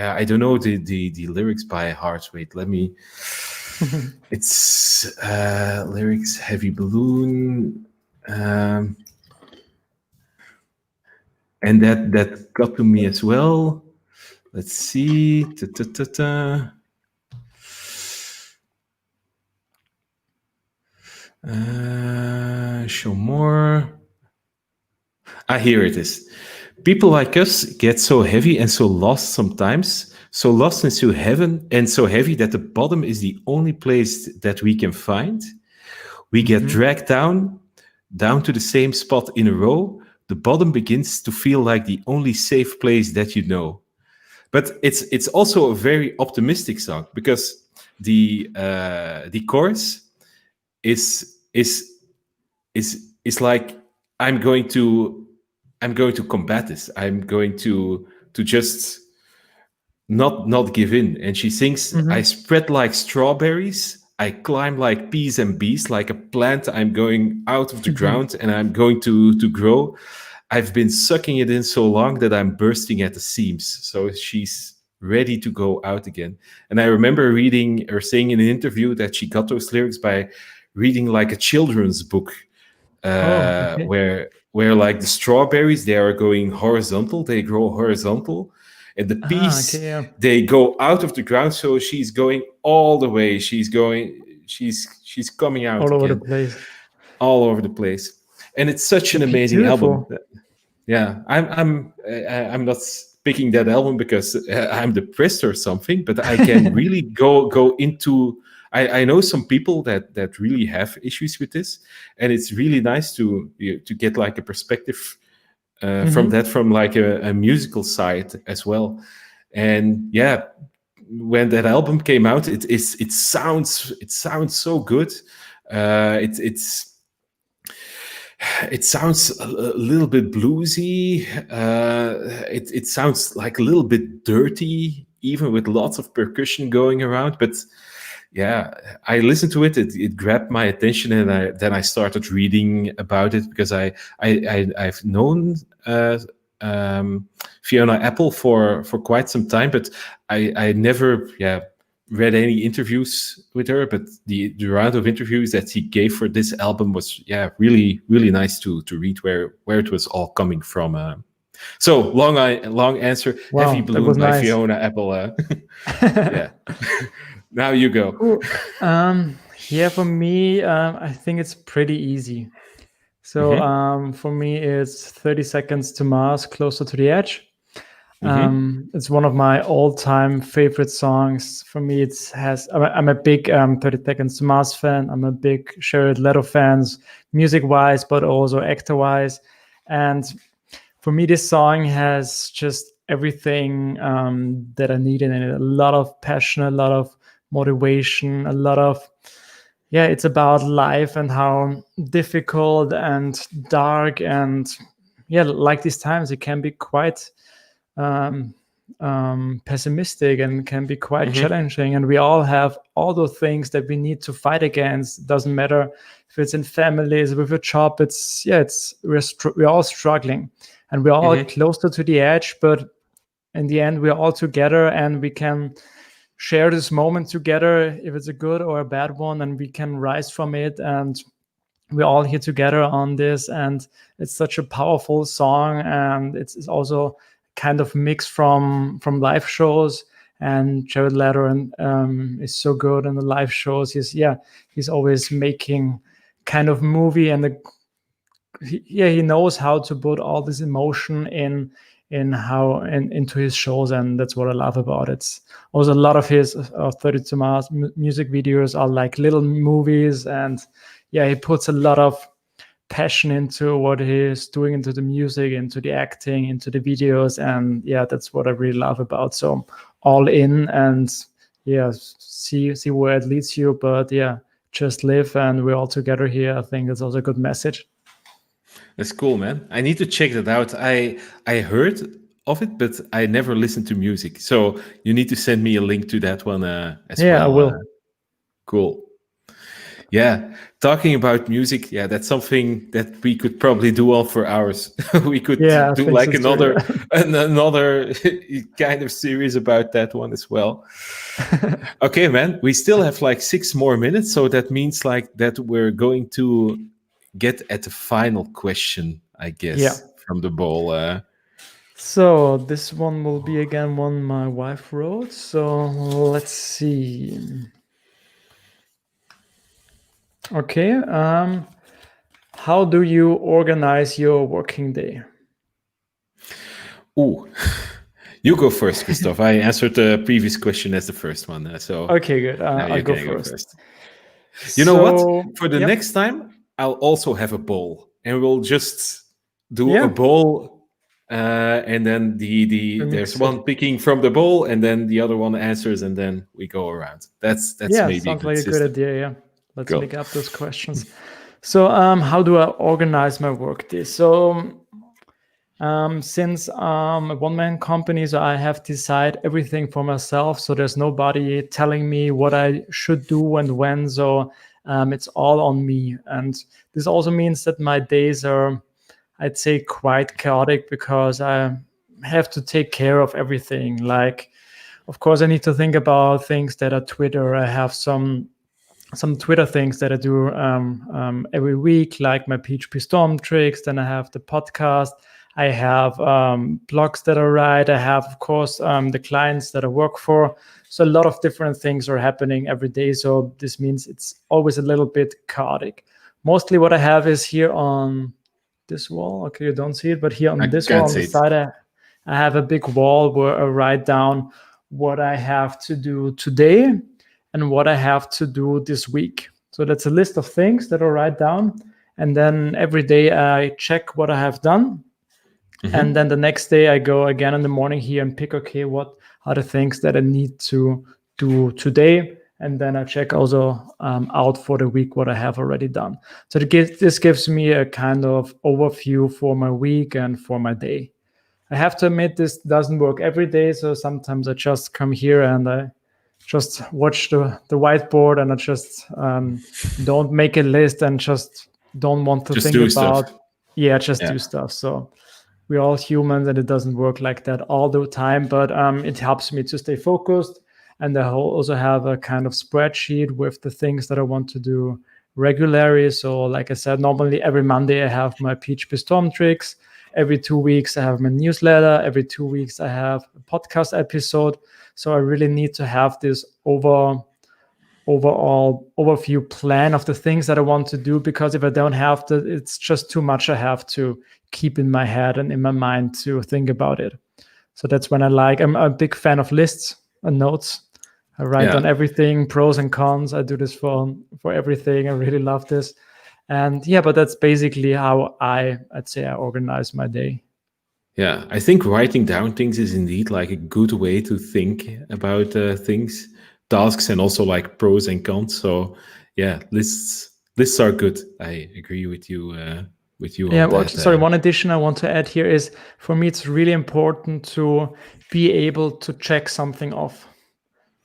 I don't know the lyrics by heart. Wait, let me. It's lyrics, Heavy Balloon, and that got to me as well. Let's see. Show more. Here it is. People like us get so heavy and so lost sometimes, so lost into heaven and so heavy that the bottom is the only place that we can find. We get dragged down to the same spot in a row. The bottom begins to feel like the only safe place that you know. But it's also a very optimistic song, because the chorus is like, I'm going to combat this. I'm going to just not give in. And she sings, I spread like strawberries, I climb like peas and bees, like a plant. I'm going out of the ground and I'm going to grow. I've been sucking it in so long that I'm bursting at the seams. So she's ready to go out again. And I remember reading or saying in an interview that she got those lyrics by reading like a children's book, where like the strawberries, they are going horizontal, they grow horizontal, and the peas, they go out of the ground. So she's going all the way. She's coming out all again, over the place, all over the place. And it's such an amazing album. Yeah, I'm not picking that album because I'm depressed or something, but I can really go into. I know some people that really have issues with this, and it's really nice to get like a perspective from that, from like a musical side as well. And yeah, when that album came out, it sounds so good. It sounds a little bit bluesy. It sounds like a little bit dirty, even with lots of percussion going around. But yeah, I listened to it. It grabbed my attention, and then I started reading about it, because I've known Fiona Apple for quite some time, but I never read any interviews with her. But the round of interviews that she gave for this album was really nice to read where it was all coming from. So long answer. Wow, Heavy Balloon by nice. Fiona Apple. Yeah. Now you go. Cool. For me, I think it's pretty easy. So for me, it's 30 Seconds to Mars, Closer to the Edge. It's one of my all-time favorite songs. For me, I'm a big 30 Seconds to Mars fan. I'm a big Jared Leto fan, music-wise, but also actor-wise. And for me, this song has just everything that I need in it. A lot of passion, a lot of motivation, a lot of it's about life and how difficult and dark and like these times it can be quite pessimistic and can be quite challenging, and we all have all those things that we need to fight against. It doesn't matter if it's in families, with a job. We're all struggling, and we're all closer to the edge, but in the end we're all together, and we can share this moment together, if it's a good or a bad one, and we can rise from it, and we're all here together on this. And it's such a powerful song, and it's also kind of mix from live shows. And Jared Leto is so good in the live shows. He's always making kind of movie, and he knows how to put all this emotion into his shows, and that's what I love about it. Also, a lot of his 32 Mars music videos are like little movies, and he puts a lot of passion into what he's doing, into the music, into the acting, into the videos, and that's what I really love about. So all in, and see where it leads you, but just live, and we're all together here. I think that's also a good message. That's cool, man. I need to check that out. I heard of it, but I never listened to music. So you need to send me a link to that one as Yeah, I well. will. Cool. Yeah, talking about music, yeah, that's something that we could probably do all for hours. We could Yeah, I do think so like too. another kind of series about that one as well. Okay, man, we still have like 6 more minutes, so that means like that we're going to get at the final question, I Yeah. guess, from the bowl. So this one will be again one my wife wrote. So let's see. Okay. How do you organize your working day? Ooh, you go first, Christoph. I answered the previous question as the first one, so Okay, good. now I'll you go can go first. first. You know what? So, For the yep. next time, I'll also have a bowl, and we'll just do a Yeah, bowl, and then we there's mix it. one picking from the bowl, and then the other one answers, and then we go around. That's Yeah, maybe a sounds good like a good system. idea. Yeah. Let's Cool. make up those questions. So, how do I organize my workday? So, since a one-man company, so I have to decide everything for myself. So there's nobody telling me what I should do and when. So it's all on me. And this also means that my days are, I'd say, quite chaotic because I have to take care of everything. Like, of course, I need to think about things that are Twitter. I have some Twitter things that I do every week, like my PHP Storm tricks. Then I have the podcast. I have blogs that I write. I have, of course, the clients that I work for. So a lot of different things are happening every day. So this means it's always a little bit chaotic. Mostly what I have is here on this wall. Okay, you don't see it, but here I on this wall can't on the say it. side, I have a big wall where I write down what I have to do today and what I have to do this week. So that's a list of things that I write down. And then every day I check what I have done. And then the next day I go again in the morning here and pick, okay, what are the things that I need to do today? And then I check also out for the week what I have already done. So this gives me a kind of overview for my week and for my day. I have to admit this doesn't work every day. So sometimes I just come here and I just watch the whiteboard and I just don't make a list and just don't want to Just think do stuff. about, just Yeah. do stuff. So we're all humans and it doesn't work like that all the time, but it helps me to stay focused. And I also have a kind of spreadsheet with the things that I want to do regularly. So like I said, normally every Monday I have my PHP Storm tricks. Every 2 weeks I have my newsletter. Every 2 weeks I have a podcast episode. So I really need to have this overall overview plan of the things that I want to do, because if I don't have that, it's just too much I have to keep in my head and in my mind to think about it. So that's when I'm a big fan of lists and notes. I write down everything, pros and cons. I do this for everything. I really love this. And yeah, but that's basically how I'd say I organize my day. Yeah, I think writing down things is indeed like a good way to think about things, tasks, and also like pros and cons. So yeah, lists are good. I agree with you Yeah, on that. sorry, one addition I want to add here is, for me, it's really important to be able to check something off.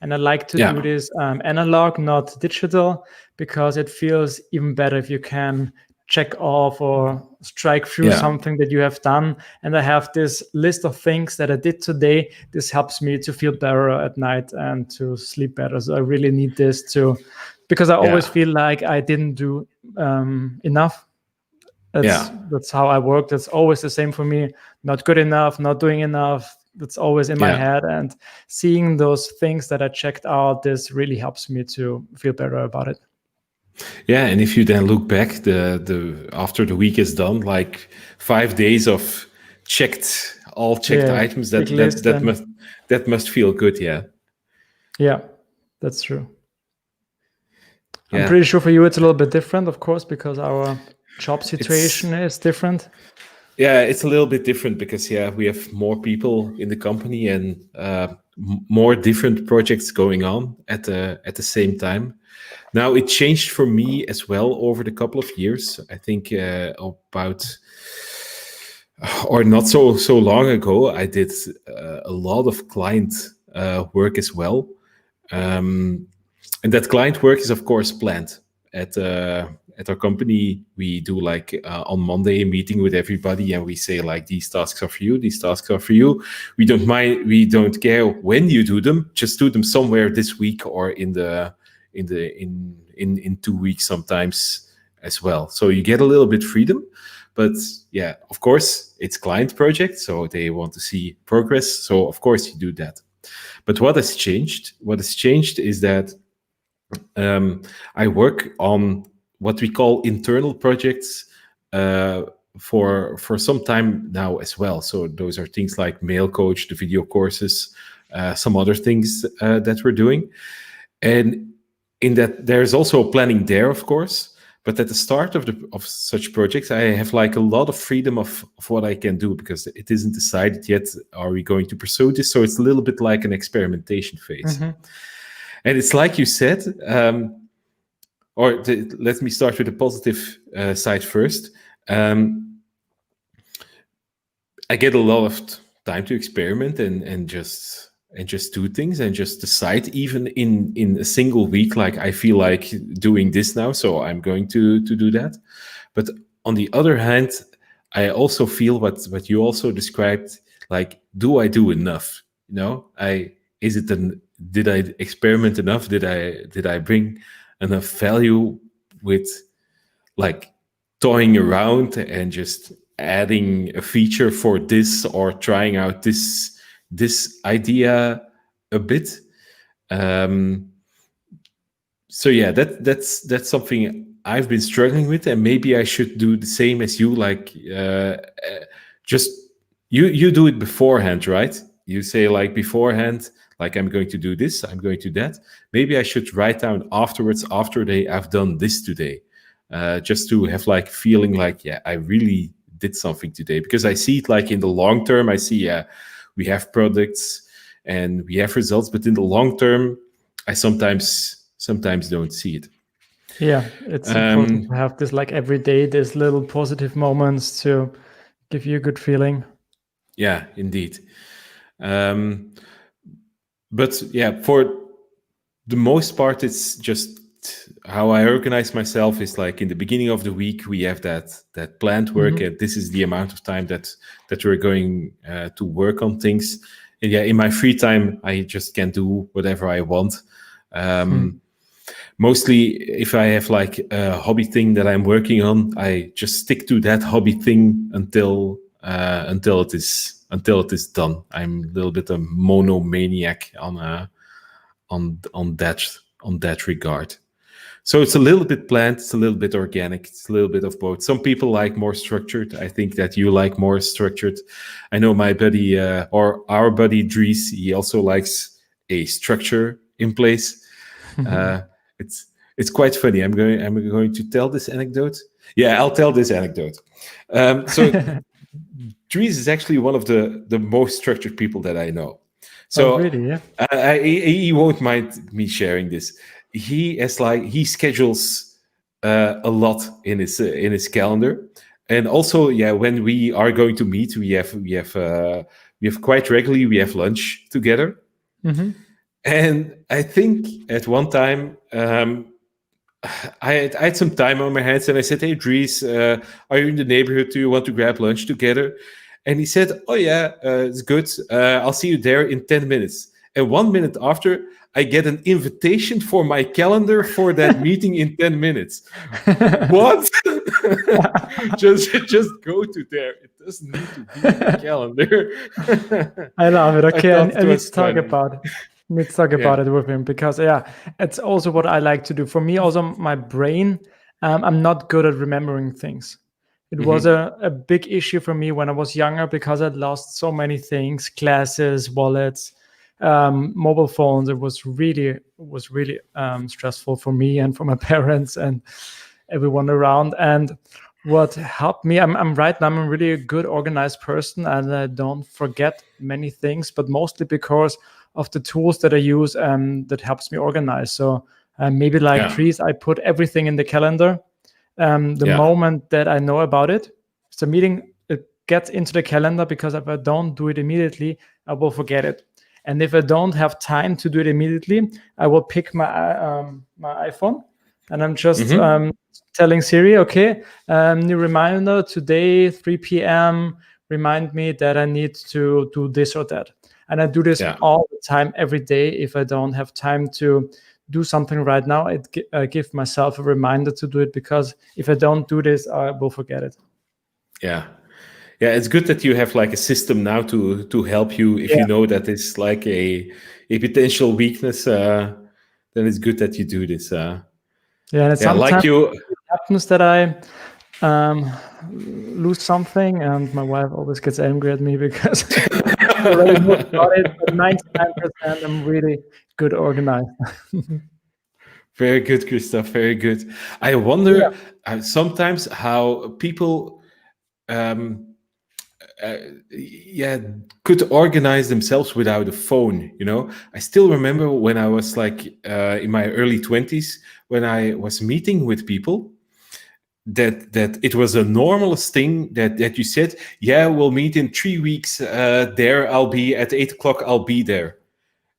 And I like to do this analog, not digital, because it feels even better if you can check off or strike through something that you have done. And I have this list of things that I did today. This helps me to feel better at night and to sleep better. So I really need this because I always feel like I didn't do enough. That's how I work. That's always the same for me. Not good enough, not doing enough. That's always in my head. And seeing those things that I checked out, this really helps me to feel better about it. Yeah, and if you then look back, the after the week is done, like 5 days of checked items, that must feel good. Yeah, that's true. I'm pretty sure for you it's a little bit different, of course, because our job situation is different. Yeah, it's a little bit different because we have more people in the company and more different projects going on at the same time. Now it changed for me as well over the couple of years. I think about or not so long ago, I did a lot of client work as well. And that client work is of course planned at at our company. We do like on Monday a meeting with everybody, and we say like, these tasks are for you, these tasks are for you. We don't mind, we don't care when you do them, just do them somewhere this week or in 2 weeks sometimes as well. So you get a little bit freedom. But yeah, of course, it's client project, so they want to see progress. So of course you do that. But what has changed? What has changed is that I work on what we call internal projects for some time now as well. So those are things like Mail Coach, the video courses, some other things that we're doing. And in that, there's also planning there, of course. But at the start of such projects, I have like a lot of freedom of what I can do, because it isn't decided yet. Are we going to pursue this? So it's a little bit like an experimentation phase. Mm-hmm. And it's like you said, let me start with the positive side first. I get a lot of time to experiment and just do things and just decide, even in a single week, like I feel like doing this now, so I'm going to do that. But on the other hand, I also feel what you also described, like, do I do enough? You know, did I experiment enough? Did I bring enough value with like toying around and just adding a feature for this, or trying out this idea a bit? So yeah, that's something I've been struggling with, and maybe I should do the same as you. Like, just you do it beforehand, right? You say like beforehand, like, I'm going to do this, I'm going to do that. Maybe I should write down afterwards, after I've done this today, just to have like feeling like, yeah, I really did something today. Because I see it like in the long term, I see, yeah, we have products and we have results, but in the long term, I sometimes don't see it. Yeah, it's important to have this like every day, there's little positive moments to give you a good feeling. Yeah, indeed. But yeah, for the most part, it's just how I organize myself is like, in the beginning of the week, we have that planned work, and this is the amount of time that we're going to work on things. And yeah, in my free time, I just can do whatever I want. Mostly, if I have like a hobby thing that I'm working on, I just stick to that hobby thing until it is done. I'm a little bit a monomaniac on that regard. So it's a little bit planned, it's a little bit organic, it's a little bit of both. Some people like more structured. I think that you like more structured. I know my buddy, or our buddy Dries, he also likes a structure in place. It's quite funny. I'm going to tell this anecdote. Yeah, I'll tell this anecdote. So Dries is actually one of the most structured people that I know. So really? Yeah. He won't mind me sharing this. He schedules a lot in his calendar, and also, yeah, when we are going to meet, we have quite regularly, we have lunch together. And I think at one time, I had some time on my hands, and I said, "Hey, Dries, are you in the neighborhood? Do you want to grab lunch together?" And he said, "Oh yeah, it's good. I'll see you there in 10 minutes." And 1 minute after, I get an invitation for my calendar for that meeting in 10 minutes. What? just go to there. It doesn't need to be in the calendar. I love it. Okay, I need to talk funny. about it. Need to talk about it with him, because yeah, it's also what I like to do. For me, also my brain, I'm not good at remembering things. It was a big issue for me when I was younger, because I'd lost so many things: classes, wallets, mobile phones. It was really stressful for me and for my parents and everyone around. And what helped me, I'm right now, I'm a really good organized person, and I don't forget many things, but mostly because of the tools that I use that helps me organize. So Maybe like Yeah. trees, I put everything in the calendar. The Yeah. moment that I know about it, the meeting, it gets into the calendar, because if I don't do it immediately, I will forget it. And if I don't have time to do it immediately, I will pick my iPhone, and I'm just telling Siri, okay, new reminder today, 3 p.m. Remind me that I need to do this or that. And I do this Yeah. all the time, every day. If I don't have time to do something right now, I give myself a reminder to do it, because if I don't do this, I will forget it. Yeah. Yeah, it's good that you have like a system now to help you if you Yeah, know that it's like a potential weakness. Then it's good that you do this. yeah. And Yeah, like sometimes you. it happens that I um, lose something, and my wife always gets angry at me because I already know about it. But 99%, I'm really good organized. Very good, Christoph. Very good. I Yeah, wonder sometimes how people, um, uh, yeah, could organize themselves without a phone. You know, I still remember when I was like in my early 20s when I was meeting with people. That it was a normalist thing that you said, yeah, we'll meet in 3 weeks. There, I'll be at 8 o'clock. I'll be there,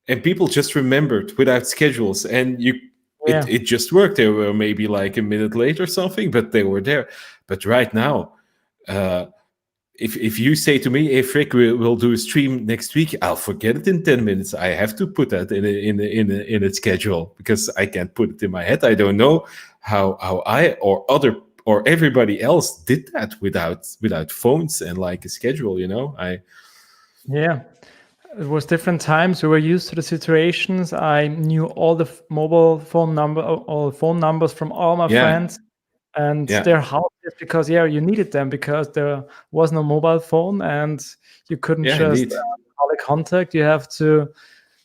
and people just remembered without schedules, and yeah, it just worked. They were maybe like a minute late or something, but they were there. But right now, uh, if you say to me, "Hey, Frick, we'll do a stream next week," I'll forget it in 10 minutes. I have to put that in a schedule because I can't put it in my head. I don't know how I or other or everybody else did that without phones and like a schedule. You know, yeah. It was different times. We were used to the situations. I knew all the mobile phone number, all phone numbers from all my yeah, friends and yeah, their houses, because yeah, you needed them, because there was no mobile phone, and you couldn't yeah, just indeed, call a contact. You have to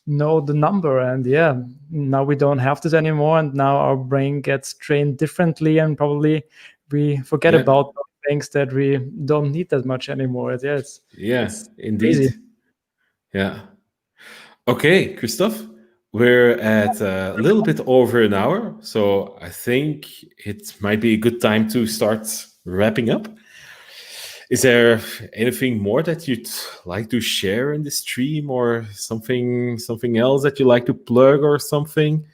know the number, and yeah, now we don't have this anymore, and now our brain gets trained differently, and probably we forget yeah, about things that we don't need that much anymore. Yeah, yeah, it's indeed, crazy. yeah. Okay, Christoph, we're at a little bit over an hour, so I think it might be a good time to start wrapping up. Is there anything more that you'd like to share in the stream, or something else that you like to plug, or something?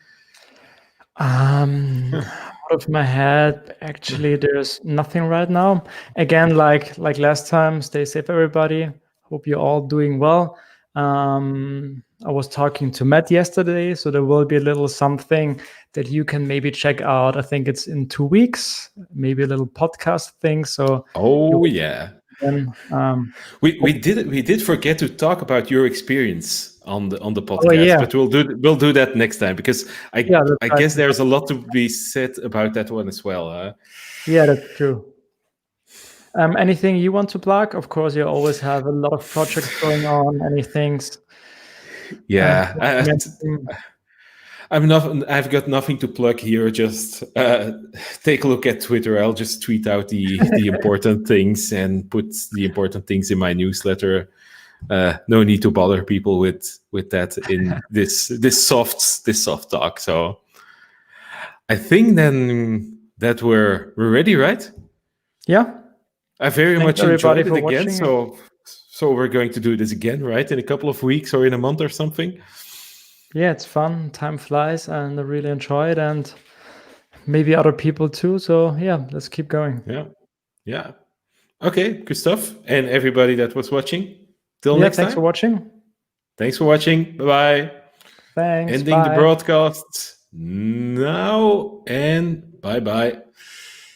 Out of my head, actually, there's nothing right now. Again, like last time, stay safe, everybody. Hope you're all doing well. I was talking to Matt yesterday, so there will be a little something that you can maybe check out. I think it's in 2 weeks, maybe a little podcast thing. So you Oh will yeah, then, we did forget to talk about your experience on the oh podcast, yeah, but we'll do that next time because yeah, that's I right. guess there's a lot to be said about that one as well. Yeah, that's true. Anything you want to plug? Of course, you always have a lot of projects going on. Anything Yeah, mention? I'm not. I've got nothing to plug here. Just take a look at Twitter. I'll just tweet out the important things and put the important things in my newsletter. No need to bother people with that in this soft talk. So I think then that we're ready, right? Yeah. I very Thanks much everybody enjoyed it for again. watching. So we're going to do this again, right? In a couple of weeks or in a month or something. Yeah, it's fun. Time flies, and I really enjoy it, and maybe other people too. So yeah, let's keep going. Yeah, yeah. Okay, Christoph, and everybody that was watching. Till Yeah, next thanks for time. watching. Thanks for watching. Bye bye. Thanks. Ending the Bye. broadcast now, and bye bye.